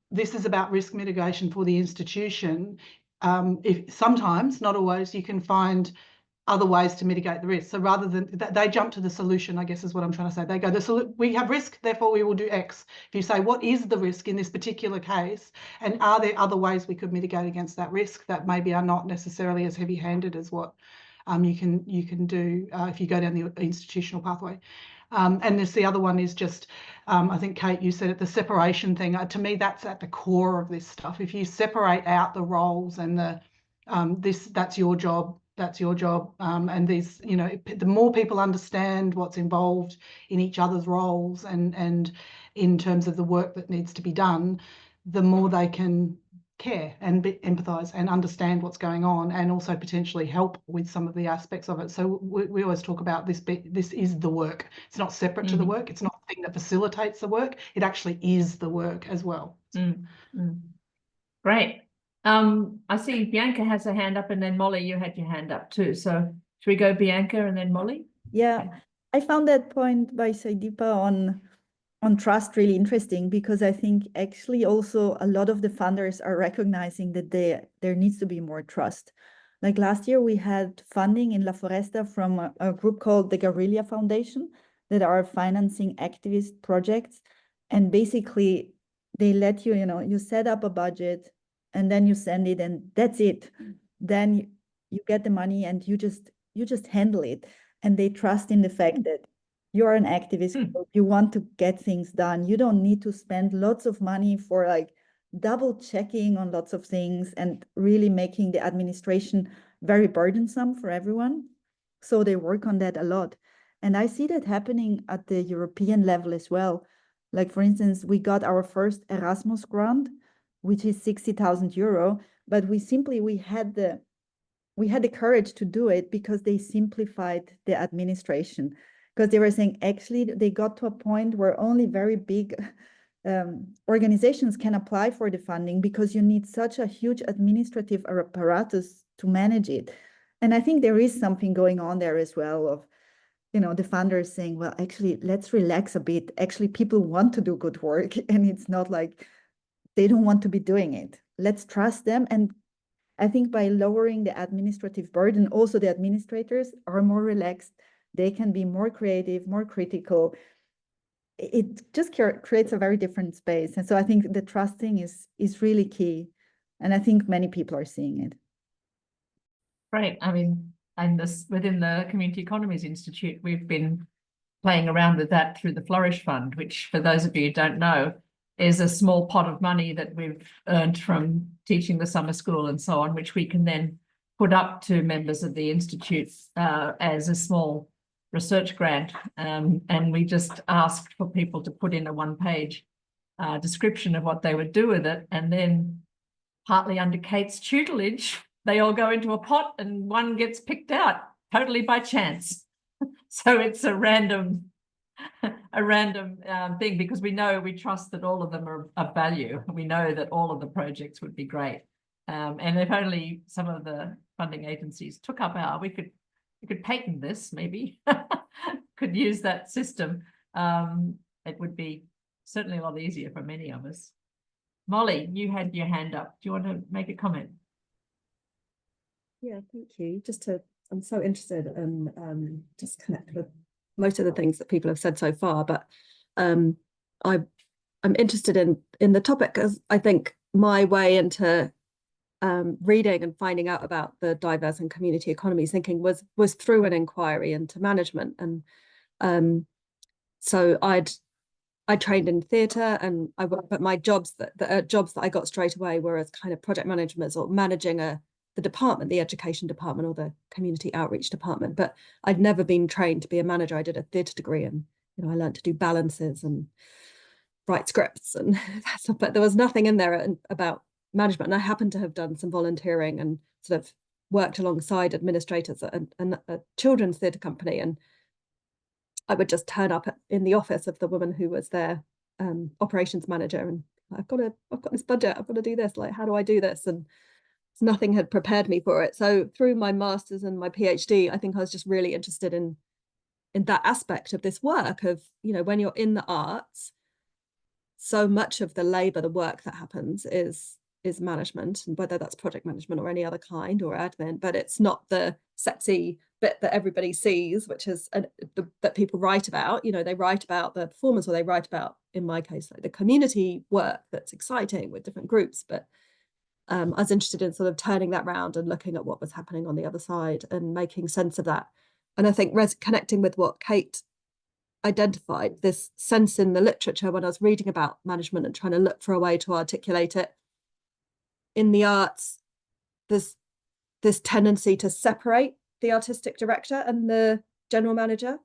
this is about risk mitigation for the institution, if sometimes, not always, you can find other ways to mitigate the risk. So rather than they jump to the solution, I guess is what I'm trying to say. They go, we have risk, therefore we will do X. If you say, what is the risk in this particular case? And are there other ways we could mitigate against that risk that maybe are not necessarily as heavy-handed as what you can do if you go down the institutional pathway? And this, the other one is just, I think, Kate, you said it, the separation thing. To me, that's at the core of this stuff. If you separate out the roles and the that's your job, that's your job, and these, you know, the more people understand what's involved in each other's roles and in terms of the work that needs to be done, the more they can care and empathise and understand what's going on, and also potentially help with some of the aspects of it. So we always talk about this is the work. It's not separate to the work. It's not a thing that facilitates the work. It actually is the work as well. Great. I see Bianca has her hand up, and then Molly, you had your hand up too. So should we go Bianca and then Molly? Yeah, okay. I found that point by Saidipa on trust really interesting, because I think actually also a lot of the funders are recognizing that there needs to be more trust. Like last year, we had funding in La Foresta from a group called the Guerrilla Foundation that are financing activist projects. And basically, they let you, you know, you set up a budget and then you send it, and that's it. Then you get the money and you just handle it. And they trust in the fact that you're an activist group, you want to get things done. You don't need to spend lots of money for like double checking on lots of things and really making the administration very burdensome for everyone. So they work on that a lot. And I see that happening at the European level as well. Like, for instance, we got our first Erasmus grant, which is 60,000 euro, but we had the courage to do it because they simplified the administration. Because they were saying, actually, they got to a point where only very big organizations can apply for the funding, because you need such a huge administrative apparatus to manage it. And I think there is something going on there as well of, you know, the funders saying, well, actually, let's relax a bit. Actually, people want to do good work, and it's not like they don't want to be doing it. Let's trust them. And I think by lowering the administrative burden, also the administrators are more relaxed. They can be more creative, more critical. It just creates a very different space. And so I think the trust thing is really key. And I think many people are seeing it. Right. I mean, and within the Community Economies Institute, we've been playing around with that through the Flourish Fund, which, for those of you who don't know, is a small pot of money that we've earned from teaching the summer school and so on, which we can then put up to members of the Institute as a small research grant. And we just asked for people to put in a one-page description of what they would do with it. And then, partly under Kate's tutelage, they all go into a pot and one gets picked out totally by chance. So it's a random thing, because we trust that all of them are of value. We know that all of the projects would be great. And if only some of the funding agencies took up we could patent this, maybe, could use that system. It would be certainly a lot easier for many of us. Molly, you had your hand up. Do you want to make a comment? Yeah, thank you. Just to I'm so interested in just connect with most of the things that people have said so far, but I'm interested in the topic, as I think my way into reading and finding out about the diverse and community economies thinking was through an inquiry into management. And so I trained in theatre, and but my jobs that I got straight away were as kind of project management or managing the department, the education department or the community outreach department. But I'd never been trained to be a manager. I did a theatre degree, and I learned to do balances and write scripts and that stuff, but there was nothing in there about management. And I happened to have done some volunteering and sort of worked alongside administrators at a children's theatre company, and I would just turn up in the office of the woman who was their operations manager, and I've got this budget, I've got to do this, like, how do I do this? And nothing had prepared me for it. So through my master's and my PhD, I think I was just really interested in that aspect of this work of, when you're in the arts, so much of the labor, the work that happens is management, and whether that's project management or any other kind or admin, but it's not the sexy bit that everybody sees, which is that people write about. They write about the performance, or they write about, in my case, like the community work that's exciting with different groups. But I was interested in sort of turning that round and looking at what was happening on the other side and making sense of that. And I think connecting with what Kate identified, this sense in the literature when I was reading about management and trying to look for a way to articulate it in the arts, there's this tendency to separate the artistic director and the general manager,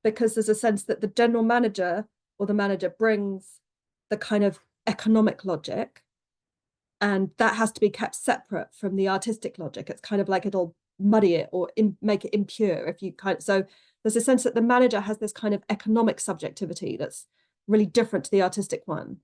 because there's a sense that the general manager or the manager brings the kind of economic logic, and that has to be kept separate from the artistic logic. It's kind of like it'll muddy it or make it impure if you so there's a sense that the manager has this kind of economic subjectivity that's really different to the artistic one.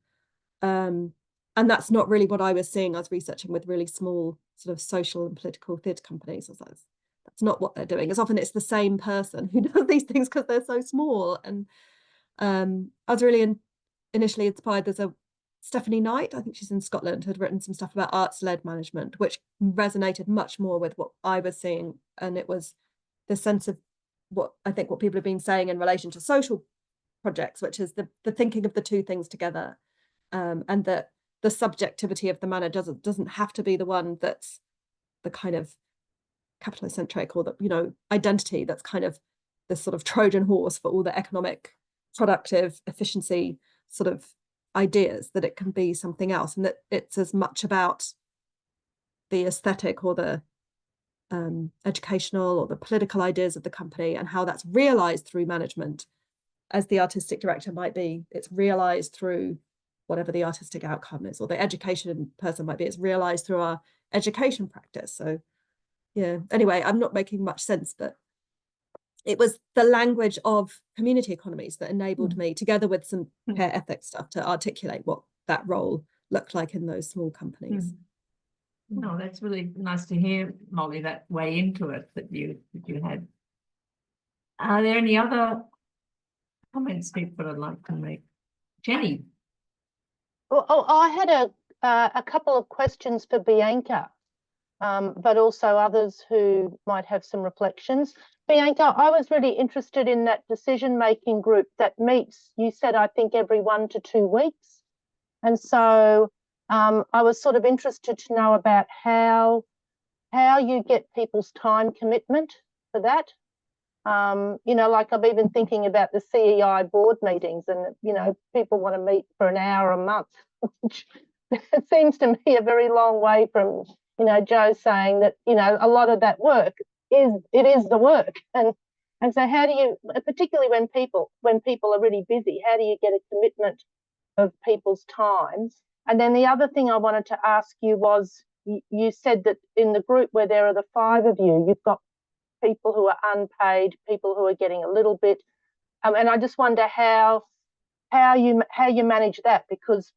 And that's not really what I was seeing. I was researching with really small sort of social and political theatre companies. That's not what they're doing. It's the same person who does these things because they're so small. And I was really initially inspired. There's a Stephanie Knight, I think she's in Scotland, had written some stuff about arts-led management, which resonated much more with what I was seeing. And it was the sense of what people have been saying in relation to social projects, which is the thinking of the two things together, and that the subjectivity of the manager doesn't have to be the one that's the kind of capitalist centric, or the identity that's kind of this sort of Trojan horse for all the economic, productive, efficiency sort of ideas, that it can be something else, and that it's as much about the aesthetic or the educational or the political ideas of the company and how that's realized through management as the artistic director might be. It's realized through whatever the artistic outcome is, or the education person might be. It's realized through our education practice. So yeah, anyway, I'm not making much sense, but it was the language of community economies that enabled me, together with some care ethics stuff, to articulate what that role looked like in those small companies. No, that's really nice to hear, Molly, that way into it that you had. Are there any other comments people would like to make? Jenny? I had a couple of questions for Bianca, but also others who might have some reflections. Bianca, I was really interested in that decision-making group that meets, you said, I think every 1 to 2 weeks. And so I was sort of interested to know about how you get people's time commitment for that. Like I'm even thinking about the CEI board meetings, and, people want to meet for an hour a month, which it seems to me a very long way from, Joe saying that, a lot of that work is the work. And so how do you, particularly when people are really busy, how do you get a commitment of people's times? And then the other thing I wanted to ask you was, you said that in the group where there are the 5 of you, you've got people who are unpaid, people who are getting a little bit, and I just wonder how you manage that, because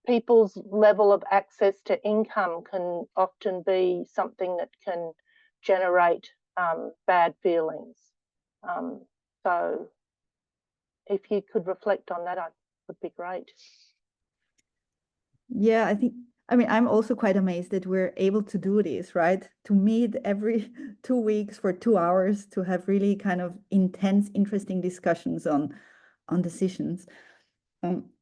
people's level of access to income can often be something that can generate bad feelings. So if you could reflect on that, would be great. Yeah, I think I mean, I'm also quite amazed that we're able to do this, right? To meet every 2 weeks for 2 hours to have really kind of intense, interesting discussions on decisions.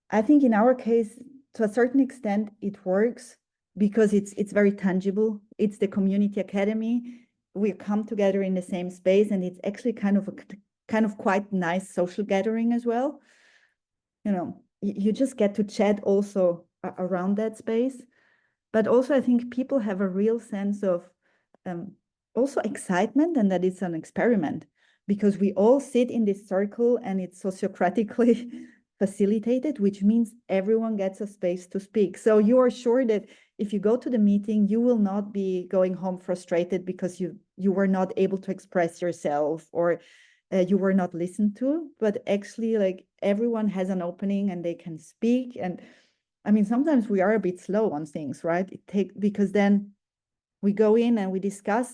I think in our case, to a certain extent, it works because it's very tangible. It's the community academy. We come together in the same space, and it's actually kind of quite nice social gathering as well. You know, you just get to chat also around that space. But also, I think people have a real sense of also excitement, and that it's an experiment, because we all sit in this circle and it's sociocratically facilitated, which means everyone gets a space to speak. So you are sure that if you go to the meeting, you will not be going home frustrated because you were not able to express yourself, or you were not listened to, but actually like everyone has an opening and they can speak. And I mean, sometimes we are a bit slow on things, right? Because then we go in and we discuss,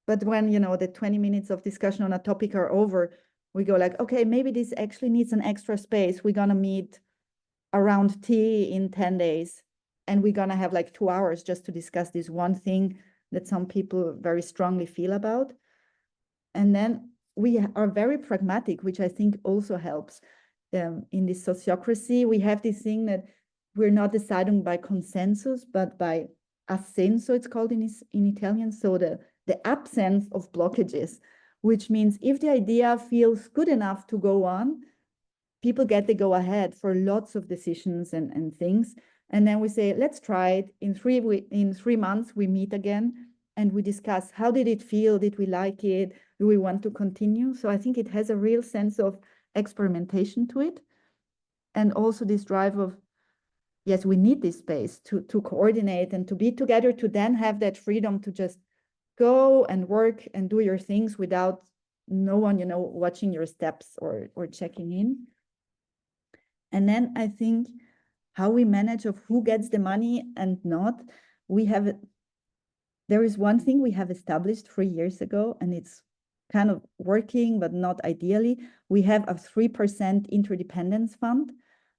but when, you know, the 20 minutes of discussion on a topic are over, we go like, okay, maybe this actually needs an extra space. We're gonna meet around tea in 10 days, and we're gonna have like 2 hours just to discuss this one thing that some people very strongly feel about. And then we are very pragmatic, which I think also helps. In this sociocracy, we have this thing that we're not deciding by consensus, but by assenso, it's called in Italian. So the absence of blockages, which means if the idea feels good enough to go on, people get the go ahead for lots of decisions and things. And then we say, let's try it. In 3 months, we meet again and we discuss, how did it feel? Did we like it? Do we want to continue? So I think it has a real sense of experimentation to it. And also this drive of, yes, we need this space to coordinate and to be together, to then have that freedom to just go and work and do your things without no one, you know, watching your steps or checking in. And then I think how we manage of who gets the money and not, there is one thing we have established 3 years ago, and it's kind of working, but not ideally. We have a 3% interdependence fund.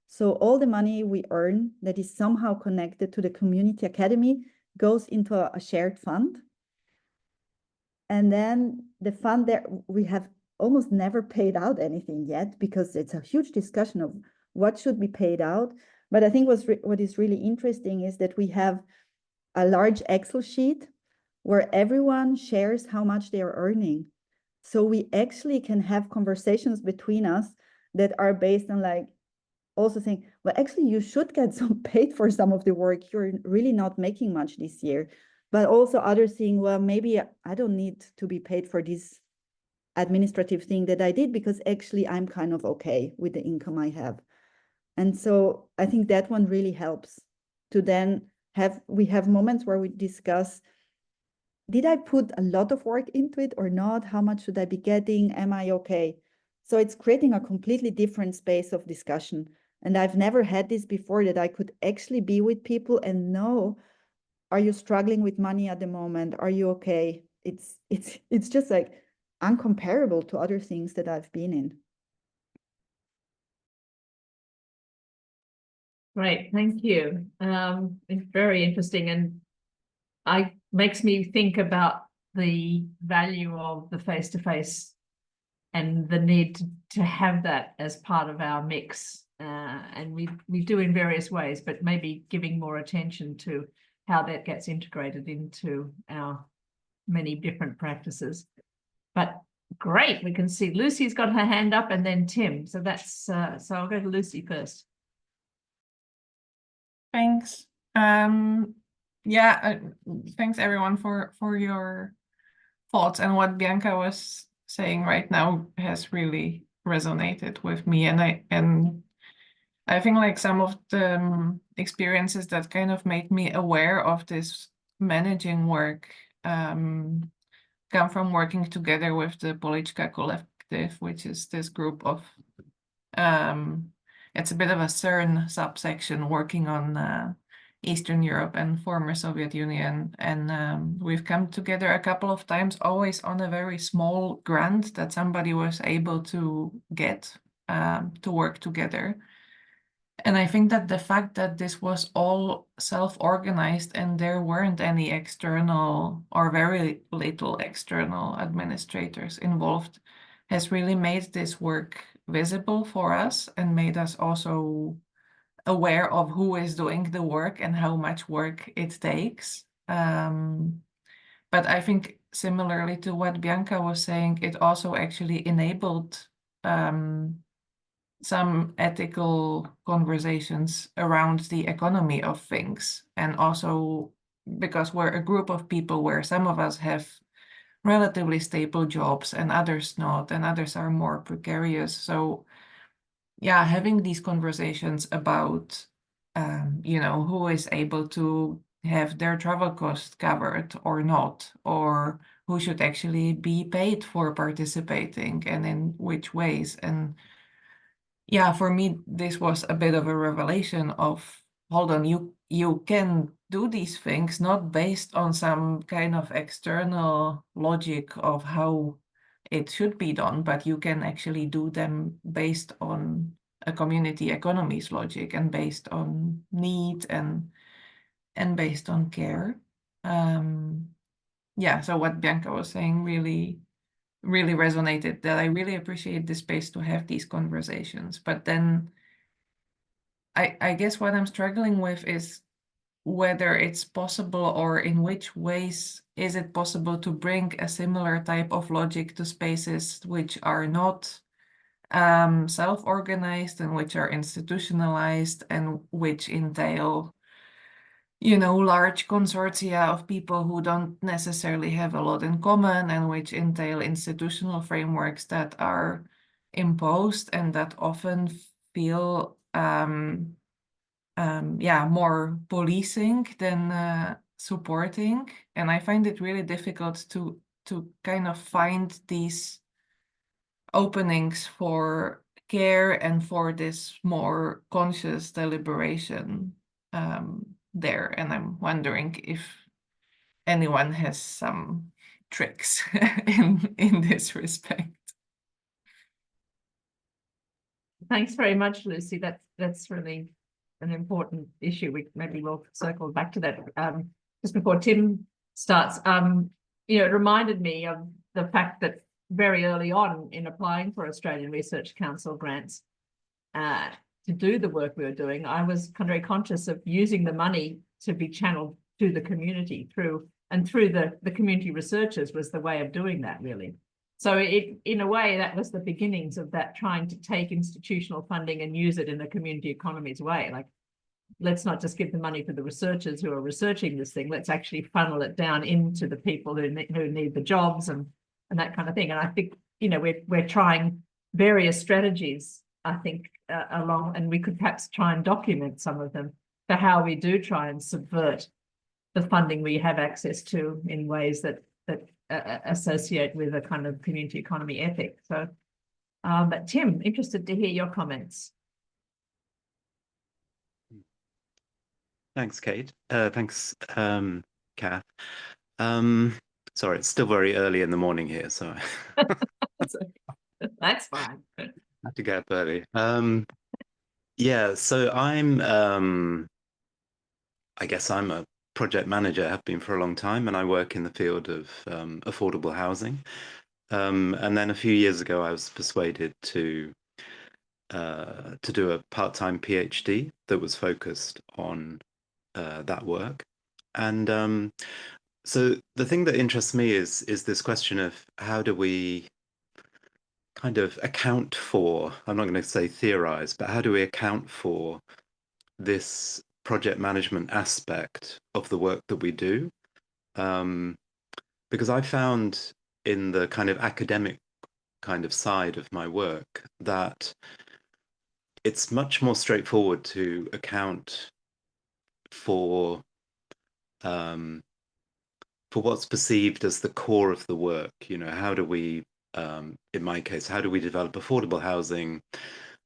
So all the money we earn that is somehow connected to the community academy goes into a shared fund. And then the fund there, we have almost never paid out anything yet, because it's a huge discussion of what should be paid out. But I think what is really interesting is that we have a large Excel sheet where everyone shares how much they are earning. So we actually can have conversations between us that are based on like, also saying, well, actually you should get some paid for some of the work. You're really not making much this year. But also others saying, well, maybe I don't need to be paid for this administrative thing that I did, because actually I'm kind of okay with the income I have. And so I think that one really helps to then we have moments where we discuss, did I put a lot of work into it or not? How much should I be getting? Am I okay? So it's creating a completely different space of discussion. And I've never had this before, that I could actually be with people and know, are you struggling with money at the moment? Are you okay? It's just like uncomparable to other things that I've been in. Great, thank you. It's very interesting, and makes me think about the value of the face-to-face and the need to have that as part of our mix. And we do in various ways, but maybe giving more attention to how that gets integrated into our many different practices. But great, we can see Lucy's got her hand up, and then Tim. So that's so I'll go to Lucy first. Thanks. Thanks everyone for your thoughts, and what Bianca was saying right now has really resonated with me, and I think like some of the experiences that kind of made me aware of this managing work come from working together with the Policzka Collective, which is this group of it's a bit of a CERN subsection working on Eastern Europe and former Soviet Union. And we've come together a couple of times, always on a very small grant that somebody was able to get to work together. And I think that the fact that this was all self-organized and there weren't any external or very little external administrators involved has really made this work visible for us and made us also aware of who is doing the work and how much work it takes. But I think similarly to what Bianca was saying, it also actually enabled some ethical conversations around the economy of things. And also because we're a group of people where some of us have relatively stable jobs and others not, and others are more precarious. So yeah, having these conversations about, you know, who is able to have their travel costs covered or not, or who should actually be paid for participating and in which ways. And yeah, for me, this was a bit of a revelation of, hold on, you can do these things not based on some kind of external logic of how it should be done, but you can actually do them based on a community economies logic and based on need and based on care. Yeah, so what Bianca was saying really resonated, that I really appreciate the space to have these conversations. But then I guess what I'm struggling with is whether it's possible or in which ways is it possible to bring a similar type of logic to spaces which are not self-organized and which are institutionalized and which entail, you know, large consortia of people who don't necessarily have a lot in common and which entail institutional frameworks that are imposed and that often feel more policing than supporting. And I find it really difficult to kind of find these openings for care and for this more conscious deliberation there. And I'm wondering if anyone has some tricks in this respect. Thanks very much, Lucy. That's really an important issue. Maybe we'll circle back to that. Just before Tim starts, you know, it reminded me of the fact that very early on in applying for Australian Research Council grants to do the work we were doing, I was kind of very conscious of using the money to be channeled to the community through the community researchers was the way of doing that, really. So in a way, that was the beginnings of that, trying to take institutional funding and use it in a community economies way. Like, let's not just give the money to the researchers who are researching this thing. Let's actually funnel it down into the people who need the jobs and that kind of thing. And I think, you know, we're trying various strategies, I think, along, and we could perhaps try and document some of them for how we do try and subvert the funding we have access to in ways that associate with a kind of community economy ethic. So, but Tim, interested to hear your comments. Thanks, Kate. Thanks, Kath. Sorry, it's still very early in the morning here, so That's fine. I have to get up early. Yeah, so I guess I'm a project manager, have been for a long time, and I work in the field of affordable housing. And then a few years ago, I was persuaded to do a part-time PhD that was focused on that work. And so the thing that interests me is this question of how do we kind of account for, I'm not going to say theorize, but how do we account for this project management aspect of the work that we do? Because I found in the kind of academic kind of side of my work that it's much more straightforward to account for what's perceived as the core of the work. You know, how do we, in my case, how do we develop affordable housing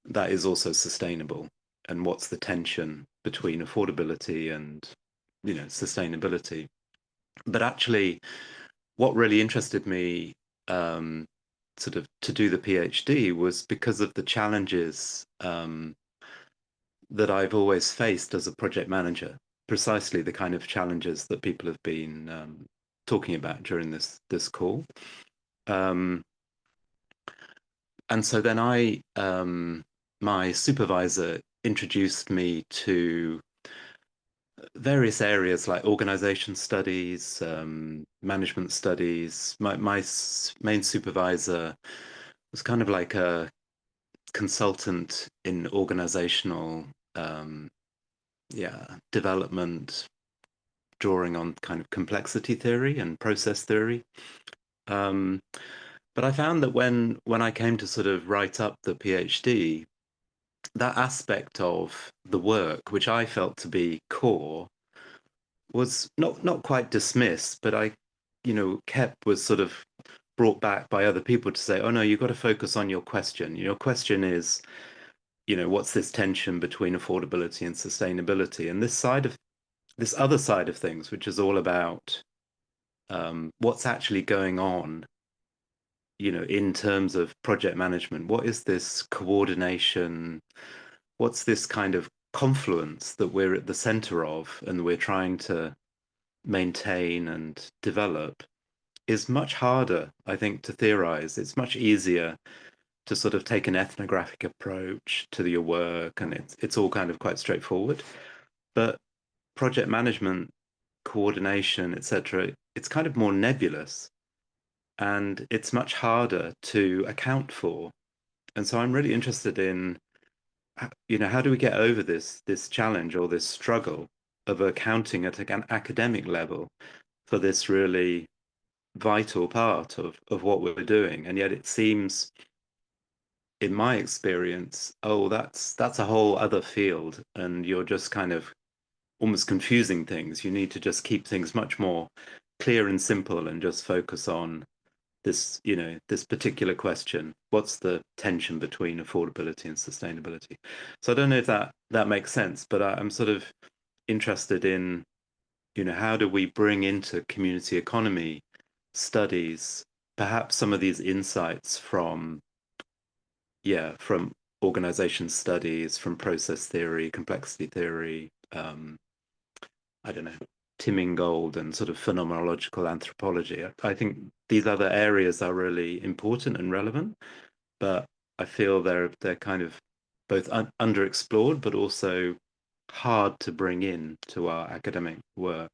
that is also sustainable? And what's the tension between affordability and, you know, sustainability? But actually, what really interested me sort of to do the PhD was because of the challenges that I've always faced as a project manager, precisely the kind of challenges that people have been talking about during this call. And so then my supervisor introduced me to various areas like organization studies, management studies. My main supervisor was kind of like a consultant in organizational development, drawing on kind of complexity theory and process theory. But I found that when I came to sort of write up the PhD, that aspect of the work, which I felt to be core, was not quite dismissed, but was sort of brought back by other people to say, oh no, you've got to focus on your question. Your question is, what's this tension between affordability and sustainability? And this other side of things, which is all about what's actually going on, in terms of project management. What is this coordination? What's this kind of confluence that we're at the center of and we're trying to maintain and develop, is much harder, I think, to theorize. It's much easier to sort of take an ethnographic approach to your work, and it's all kind of quite straightforward. But project management, coordination, etc., it's kind of more nebulous, and it's much harder to account for. And so I'm really interested in, how do we get over this challenge or this struggle of accounting at an academic level for this really vital part of what we're doing? And yet it seems, in my experience, that's a whole other field, and you're just kind of almost confusing things. You need to just keep things much more clear and simple and just focus on this, this particular question. What's the tension between affordability and sustainability? So I don't know if that makes sense, but I'm sort of interested in, how do we bring into community economy studies perhaps some of these insights from organization studies, from process theory, complexity theory, I don't know, Tim Ingold and sort of phenomenological anthropology. I think these other areas are really important and relevant, but I feel they're kind of both underexplored, but also hard to bring in to our academic work.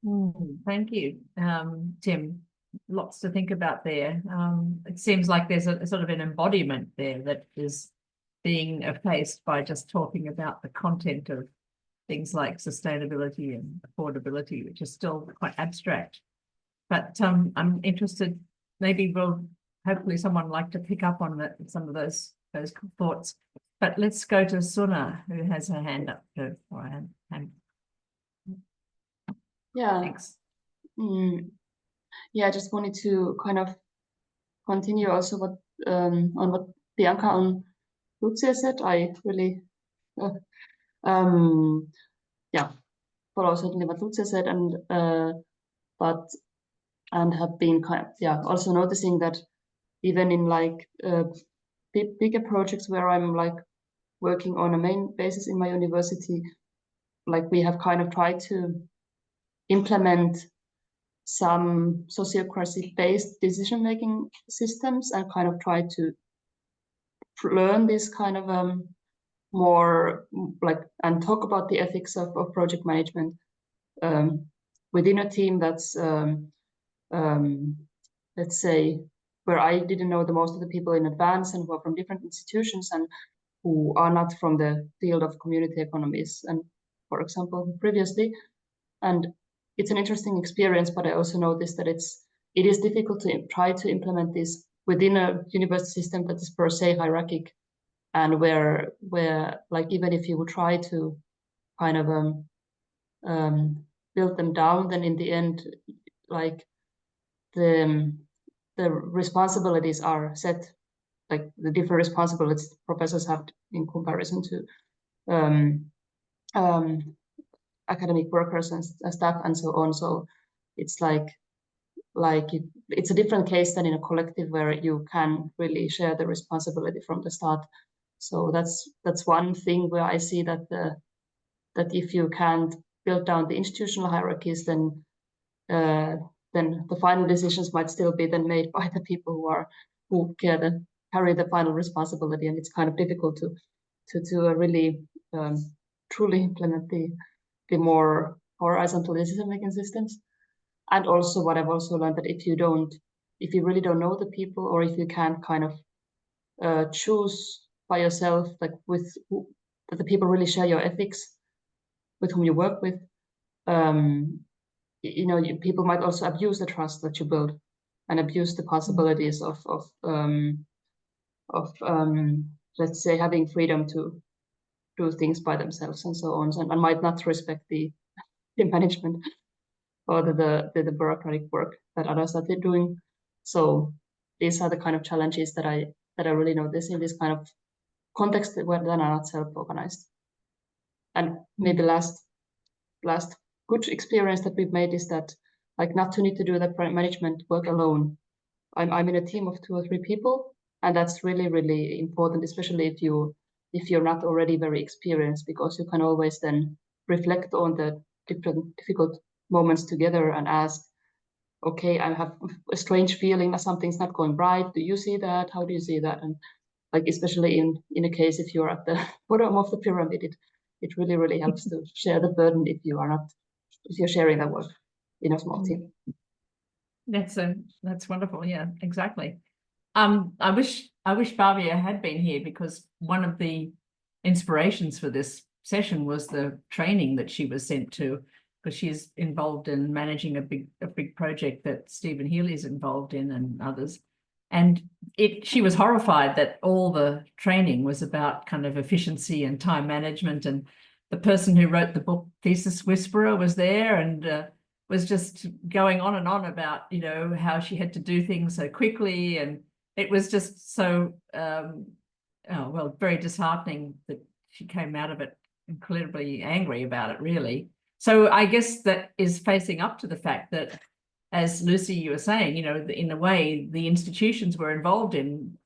Thank you, Tim. Lots to think about there. It seems like there's a sort of an embodiment there that is being effaced by just talking about the content of things like sustainability and affordability, which is still quite abstract. But I'm interested, maybe hopefully someone like to pick up on some of those thoughts. But let's go to Suna, who has her hand up. Yeah. Thanks. Yeah, I just wanted to kind of continue also on what Bianca and Lucia said. I really follow certainly what Lucia said, and have been also noticing that even in like bigger projects where I'm like working on a main basis in my university, like we have kind of tried to implement some sociocracy-based decision-making systems and kind of try to learn this kind of more like and talk about the ethics of project management within a team that's let's say where I didn't know the most of the people in advance and who are from different institutions and who are not from the field of community economies and for example previously. And it's an interesting experience, but I also noticed that it is difficult to try to implement this within a university system that is per se hierarchic, and where like even if you would try to kind of build them down, then in the end, like the responsibilities are set, like the different responsibilities professors have in comparison to academic workers and staff and so on. So it's it's a different case than in a collective where you can really share the responsibility from the start. So that's one thing where I see that that if you can't build down the institutional hierarchies, then the final decisions might still be then made by the people who carry the final responsibility, and it's kind of difficult to really truly implement the more horizontal decision-making systems. And also what I've also learned, that if you really don't know the people, or if you can't kind of choose by yourself, like that the people really share your ethics with whom you work with, people might also abuse the trust that you build, and abuse the possibilities of let's say, having freedom to do things by themselves and so on, and might not respect the management or the bureaucratic work that others are doing. So these are the kind of challenges that I really notice in this kind of context where they are not self-organized. And maybe last good experience that we've made is that, like, not to need to do that management work alone. I'm in a team of 2 or 3 people, and that's really, really important, especially if you're not already very experienced, because you can always then reflect on the different difficult moments together and ask, okay, I have a strange feeling that something's not going right. Do you see that? How do you see that? And like, especially in a case if you're at the bottom of the pyramid, it really, really helps to share the burden if you're sharing that work in a small team. That's wonderful. Yeah, exactly. I wish Bhavia had been here, because one of the inspirations for this session was the training that she was sent to, because she's involved in managing a big project that Stephen Healy's involved in, and others. And she was horrified that all the training was about kind of efficiency and time management, and the person who wrote the book Thesis Whisperer was there, and was just going on and on about, how she had to do things so quickly, and it was just so very disheartening that she came out of it incredibly angry about it, really. So I guess that is facing up to the fact that, as Lucy, you were saying, in a way, the institutions we're involved in,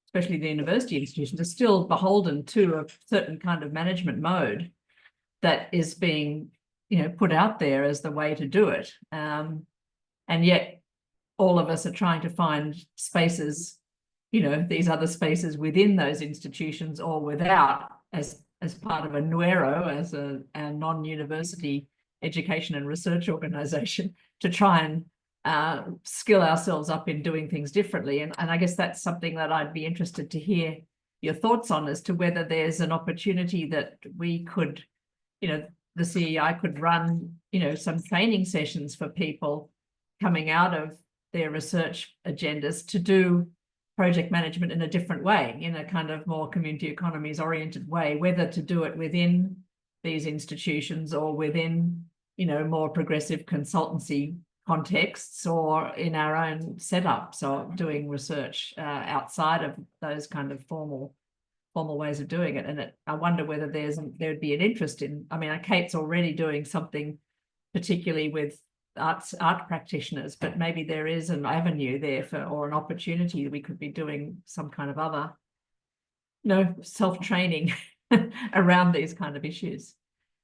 especially the university institutions, are still beholden to a certain kind of management mode that is being, put out there as the way to do it. And yet all of us are trying to find spaces, these other spaces within those institutions or without, as part of a NUERO, as a non-university education and research organization, to try and skill ourselves up in doing things differently. And I guess that's something that I'd be interested to hear your thoughts on, as to whether there's an opportunity that we could, the CEI could run, some training sessions for people coming out of their research agendas to do project management in a different way, in a kind of more community economies oriented way, whether to do it within these institutions or within, more progressive consultancy contexts, or in our own setup. So doing research outside of those kind of formal ways of doing it. And I wonder whether there would be an interest in, Kate's already doing something particularly with art practitioners, but maybe there is an avenue there or an opportunity that we could be doing some kind of other, self-training around these kind of issues.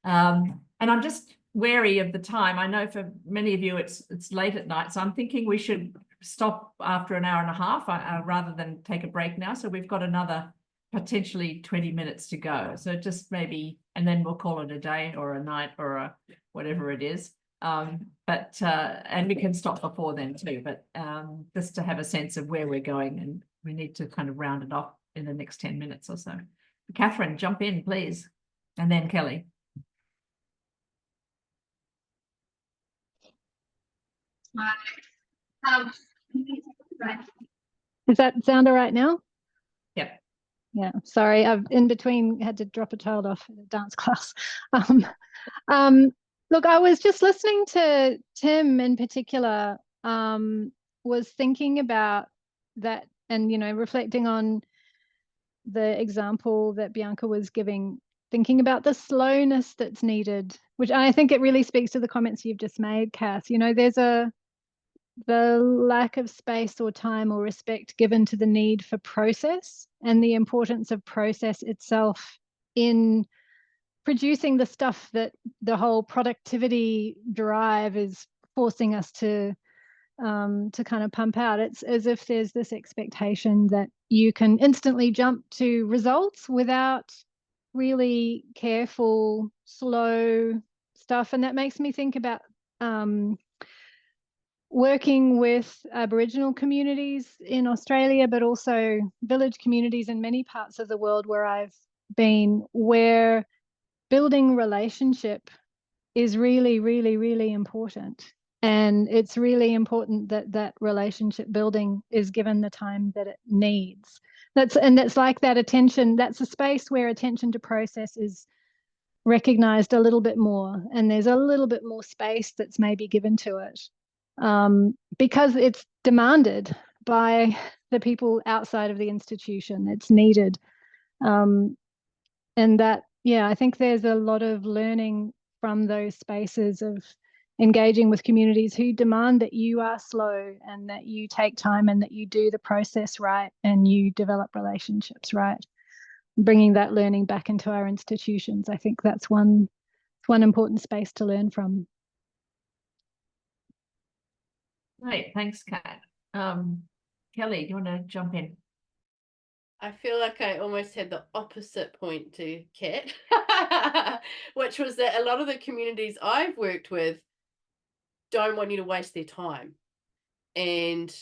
And I'm just wary of the time. I know for many of you it's late at night, so I'm thinking we should stop after an hour and a half rather than take a break now. So we've got another potentially 20 minutes to go. So just maybe, and then we'll call it a day or a night or whatever it is. And we can stop before then too, but just to have a sense of where we're going, and we need to kind of round it off in the next 10 minutes or so. Catherine, jump in, please. And then Kelly. Does that sound all right now? Yep. Yeah, sorry, I've in between had to drop a child off at a dance class. Look, I was just listening to Tim in particular, was thinking about that, and, reflecting on the example that Bianca was giving, thinking about the slowness that's needed, which I think it really speaks to the comments you've just made, Kath. There's the lack of space or time or respect given to the need for process and the importance of process itself in producing the stuff that the whole productivity drive is forcing us to kind of pump out. It's as if there's this expectation that you can instantly jump to results without really careful, slow stuff. And that makes me think about working with Aboriginal communities in Australia, but also village communities in many parts of the world where I've been, where building relationship is really, really, really important. And it's really important that that relationship building is given the time that it needs. That's like that attention, that's a space where attention to process is recognized a little bit more, and there's a little bit more space that's maybe given to it, because it's demanded by the people outside of the institution. It's needed. And that, yeah, I think there's a lot of learning from those spaces of engaging with communities who demand that you are slow and that you take time and that you do the process right and you develop relationships right. Bringing that learning back into our institutions, I think that's one important space to learn from. Right, thanks, Kat. Kelly, do you want to jump in? I feel like I almost had the opposite point to Kat, which was that a lot of the communities I've worked with don't want you to waste their time. And,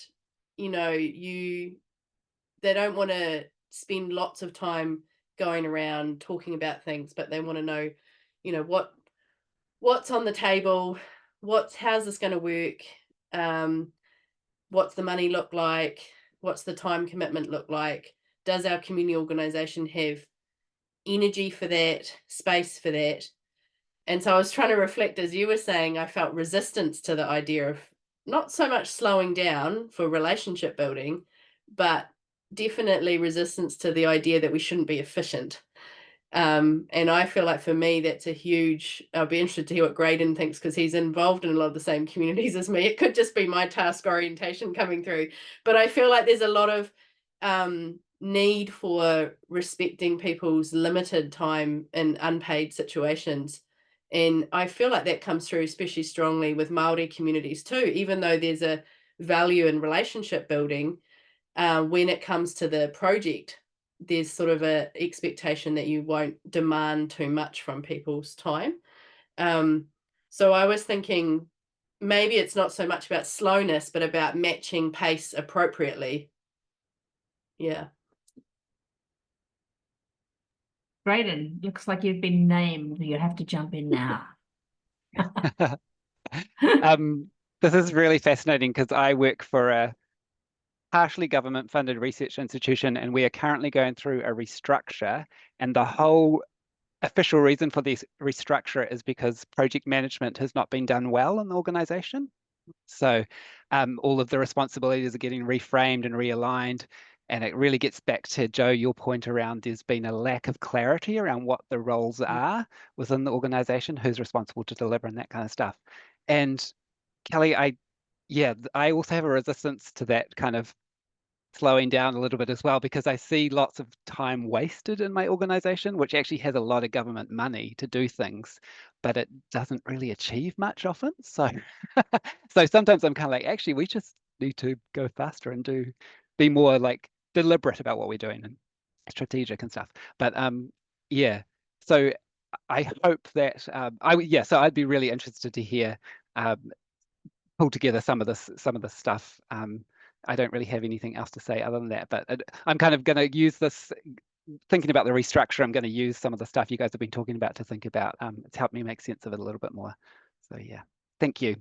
you know, they don't want to spend lots of time going around talking about things, but they want to know, you know, what's on the table, how's this going to work, what's the money look like, what's the time commitment look like, does our community organisation have energy for that, space for that? And so I was trying to reflect, as you were saying, I felt resistance to the idea of not so much slowing down for relationship building, but definitely resistance to the idea that we shouldn't be efficient. And I feel like for me, that's a huge, I'll be interested to hear what Graydon thinks, because he's involved in a lot of the same communities as me. It could just be my task orientation coming through, but I feel like there's a lot of need for respecting people's limited time in unpaid situations. And I feel like that comes through especially strongly with Māori communities too, even though there's a value in relationship building. When it comes to the project, there's sort of an expectation that you won't demand too much from people's time. So I was thinking maybe it's not so much about slowness, but about matching pace appropriately. Yeah. Graydon, looks like you've been named. You have to jump in now. This is really fascinating because I work for a partially government-funded research institution, and we are currently going through a restructure. And the whole official reason for this restructure is because project management has not been done well in the organisation. So all of the responsibilities are getting reframed and realigned. And it really gets back to, Joe, your point around there's been a lack of clarity around what the roles are within the organisation, who's responsible to deliver and that kind of stuff. And Kelly, I also have a resistance to that kind of slowing down a little bit as well, because I see lots of time wasted in my organisation, which actually has a lot of government money to do things, but it doesn't really achieve much often. So, so sometimes I'm kind of like, actually, we just need to go faster and be more like deliberate about what we're doing and strategic and stuff. But yeah, so I hope that so I'd be really interested to hear pull together some of this stuff. I don't really have anything else to say other than that, but I'm kind of going to use this, thinking about the restructure, I'm going to use some of the stuff you guys have been talking about to think about. It's helped me make sense of it a little bit more. So yeah, thank you.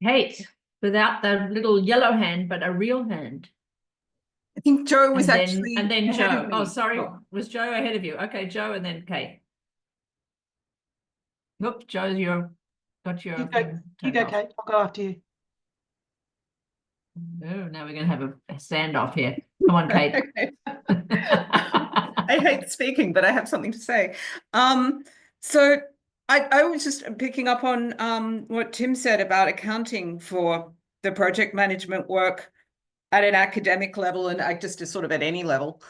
Kate, without the little yellow hand, but a real hand. I think Joe was and actually then ahead Joe. of me. Oh, sorry. Was Joe ahead of you? Okay, Joe and then Kate. Look, Joe, got your You go, Kate. I'll go after you. Oh, now we're going to have a standoff here. Come on, Kate. I hate speaking, but I have something to say. So I was just picking up on what Tim said about accounting for the project management work at an academic level and just sort of at any level.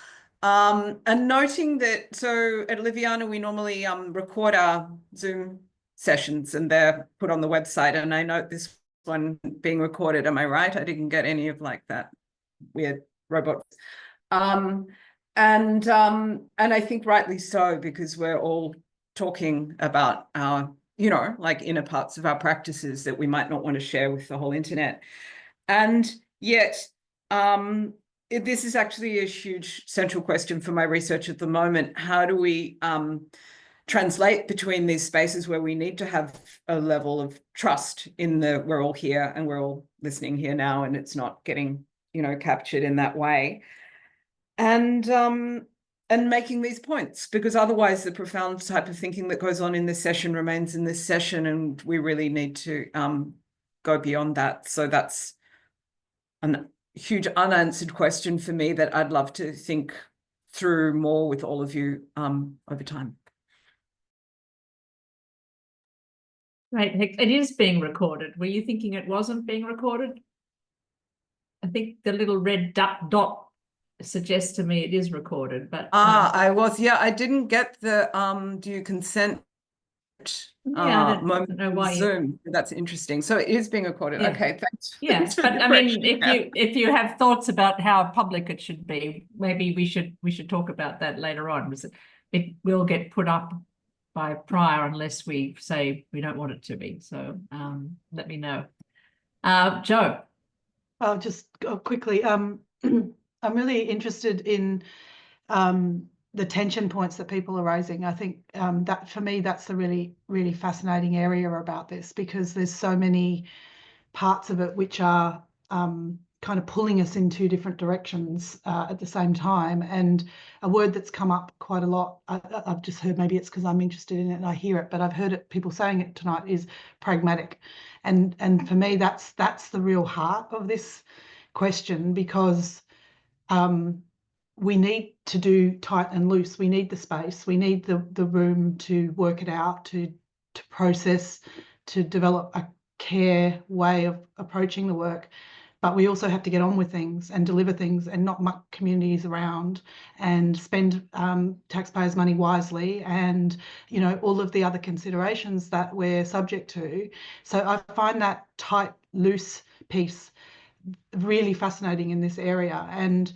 And noting that, so at Liviana, we normally record our Zoom sessions and they're put on the website. And I note this one being recorded. Am I right? I didn't get any of like that weird robot. And I think rightly so, because we're all talking about our, you know, like inner parts of our practices that we might not want to share with the whole internet. And yet, this is actually a huge central question for my research at the moment. How do we translate between these spaces where we need to have a level of trust in the, we're all here and we're all listening here now, and it's not getting, you know, captured in that way, and making these points, because otherwise the profound type of thinking that goes on in this session remains in this session, and we really need to go beyond that. So that's a huge unanswered question for me that I'd love to think through more with all of you over time. Right, it is being recorded. Were you thinking it wasn't being recorded? I think the little red dot suggests to me it is recorded, but I was, yeah, I didn't get the do you consent I don't know why Zoom. That's interesting. So it is being recorded. Yeah. Okay, thanks. Yeah, Thanks for but the I mean, correction. if you have thoughts about how public it should be, maybe we should talk about that later on, because it will get put up by prior unless we say we don't want it to be. So let me know. Joe. I'll just go quickly. I'm really interested in the tension points that people are raising. I think that for me, that's the really, really fascinating area about this, because there's so many parts of it which are kind of pulling us in two different directions at the same time. And a word that's come up quite a lot, I've just heard, maybe it's because I'm interested in it and I hear it, but I've heard it, people saying it tonight, is pragmatic. And for me, that's the real heart of this question, because we need to do tight and loose. We need the space. We need the room to work it out, to process, to develop a care way of approaching the work. But we also have to get on with things and deliver things and not muck communities around and spend taxpayers' money wisely, and, you know, all of the other considerations that we're subject to. So I find that tight, loose piece really fascinating in this area. And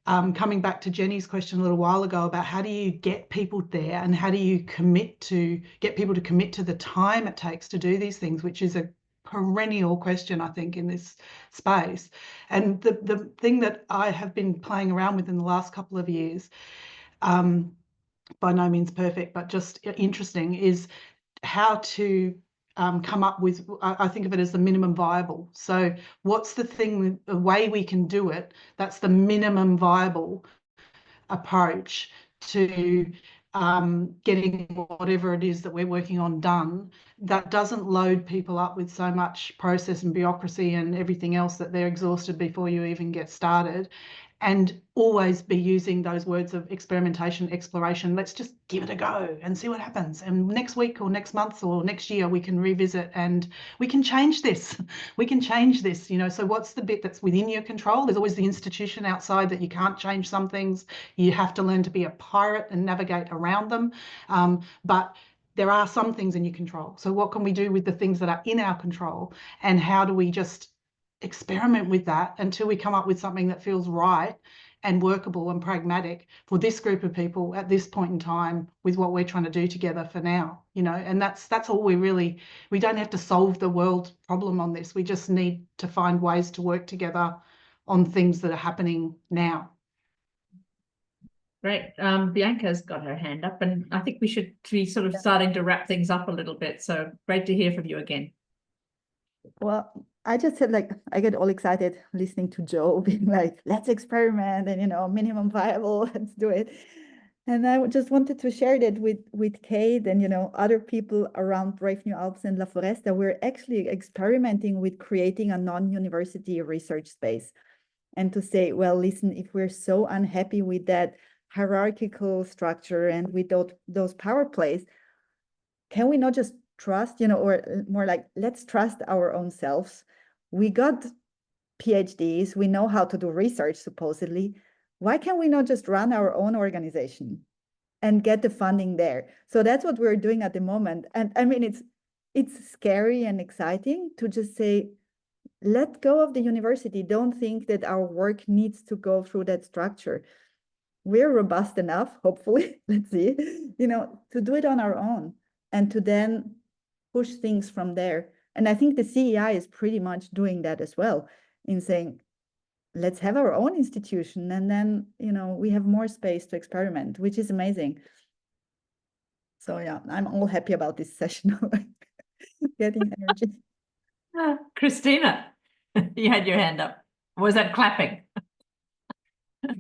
coming back to Jenny's question a little while ago about how do you get people there, and how do you get people to commit to the time it takes to do these things, which is a perennial question, I think, in this space. And the thing that I have been playing around with in the last couple of years, by no means perfect, but just interesting, is how to come up with, I think of it as the minimum viable. So what's the thing, the way we can do it, that's the minimum viable approach to getting whatever it is that we're working on done, that doesn't load people up with so much process and bureaucracy and everything else that they're exhausted before you even get started. And always be using those words of experimentation, exploration. Let's just give it a go and see what happens. And next week or next month or next year, we can revisit and we can change this. We can change this, you know. So what's the bit that's within your control? There's always the institution outside that you can't change some things. You have to learn to be a pirate and navigate around them. But there are some things in your control. So what can we do with the things that are in our control? And how do we just experiment with that until we come up with something that feels right and workable and pragmatic for this group of people at this point in time with what we're trying to do together for now, you know. And that's all we don't have to solve the world problem on this. We just need to find ways to work together on things that are happening now. Great. Bianca's got her hand up, and I think we should be sort of starting to wrap things up a little bit. So great to hear from you again. Well, I just said, like, I get all excited listening to Joe being like, let's experiment and, you know, minimum viable, let's do it. And I just wanted to share that with Kate and, you know, other people around Brave New Alps and La Foresta. We're actually experimenting with creating a non-university research space. And to say, well, listen, if we're so unhappy with that hierarchical structure and with those power plays, can we not just trust, or more like, let's trust our own selves. We got PhDs, we know how to do research, supposedly. Why can we not just run our own organization and get the funding there? So that's what we're doing at the moment. And I mean, it's scary and exciting to just say, let go of the university. Don't think that our work needs to go through that structure. We're robust enough, hopefully, let's see, to do it on our own and to then push things from there. And I think the CEI is pretty much doing that as well, in saying, let's have our own institution, and then, we have more space to experiment, which is amazing. So yeah, I'm all happy about this session. Getting energy. Christina, you had your hand up. Was that clapping?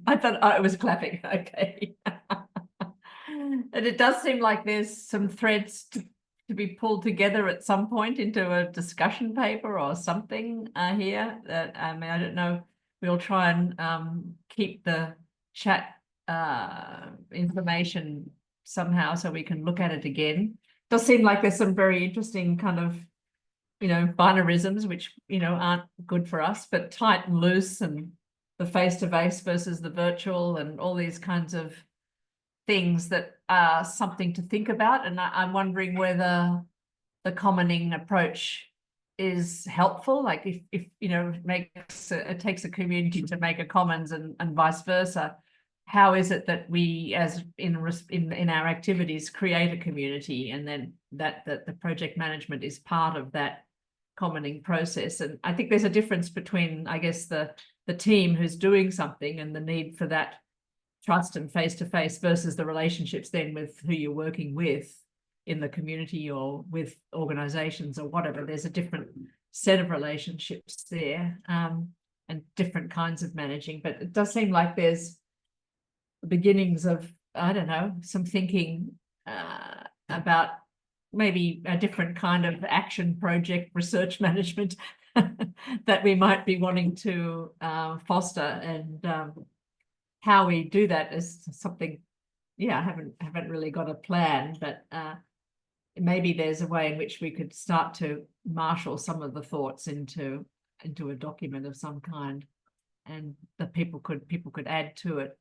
I thought it was clapping. Okay. And it does seem like there's some threads to be pulled together at some point into a discussion paper or something here. That I mean, I don't know. We'll try and keep the chat information somehow so we can look at it again. It does seem like there's some very interesting kind of, binarisms, which, aren't good for us, but tight and loose, and the face-to-face versus the virtual, and all these kinds of things that are something to think about. And I'm wondering whether the commoning approach is helpful. Like if it takes a community to make a commons and vice versa, how is it that we, as in our activities, create a community, and then that the project management is part of that commoning process? And I think there's a difference between, I guess, the team who's doing something and the need for that trust and face-to-face versus the relationships then with who you're working with in the community or with organizations or whatever. There's a different set of relationships there, and different kinds of managing. But it does seem like there's beginnings of, I don't know, some thinking about maybe a different kind of action project research management that we might be wanting to foster, and how we do that is something, I haven't really got a plan, but maybe there's a way in which we could start to marshal some of the thoughts into a document of some kind, and that people could add to it.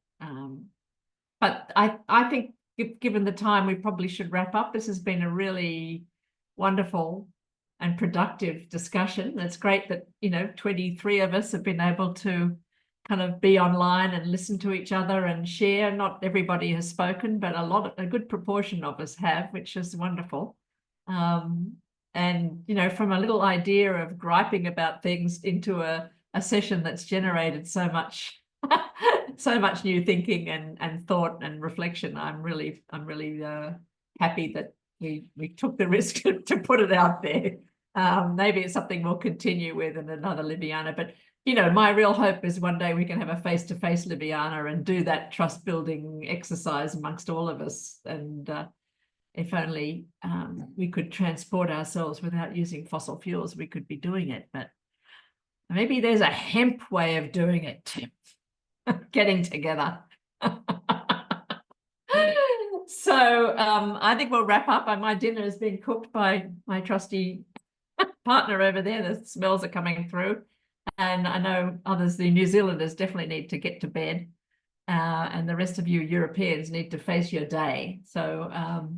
But I think, given the time, we probably should wrap up. This has been a really wonderful and productive discussion. It's great that 23 of us have been able to kind of be online and listen to each other and share. Not everybody has spoken, but a good proportion of us have, which is wonderful. And from a little idea of griping about things into a session that's generated so much new thinking and thought and reflection. I'm really happy that we took the risk to put it out there. Maybe it's something we'll continue with in another Ljubljana, but my real hope is one day we can have a face-to-face Ljubljana and do that trust building exercise amongst all of us. And if only we could transport ourselves without using fossil fuels, we could be doing it. But maybe there's a hemp way of doing it, Tim. Getting together. So I think we'll wrap up. My dinner is being cooked by my trusty partner over there. The smells are coming through. And I know others, the New Zealanders, definitely need to get to bed. And the rest of you Europeans need to face your day. So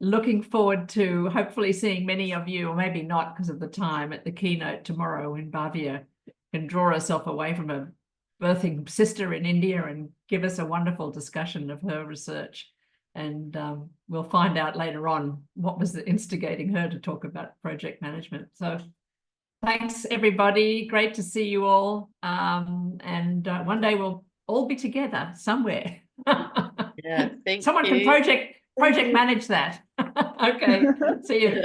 looking forward to hopefully seeing many of you, or maybe not because of the time, at the keynote tomorrow when Bhavya can draw herself away from a birthing sister in India and give us a wonderful discussion of her research. And we'll find out later on what was instigating her to talk about project management. So thanks, everybody. Great to see you all. And one day we'll all be together somewhere. Yeah, thank Someone you. can project manage that. Okay, see you.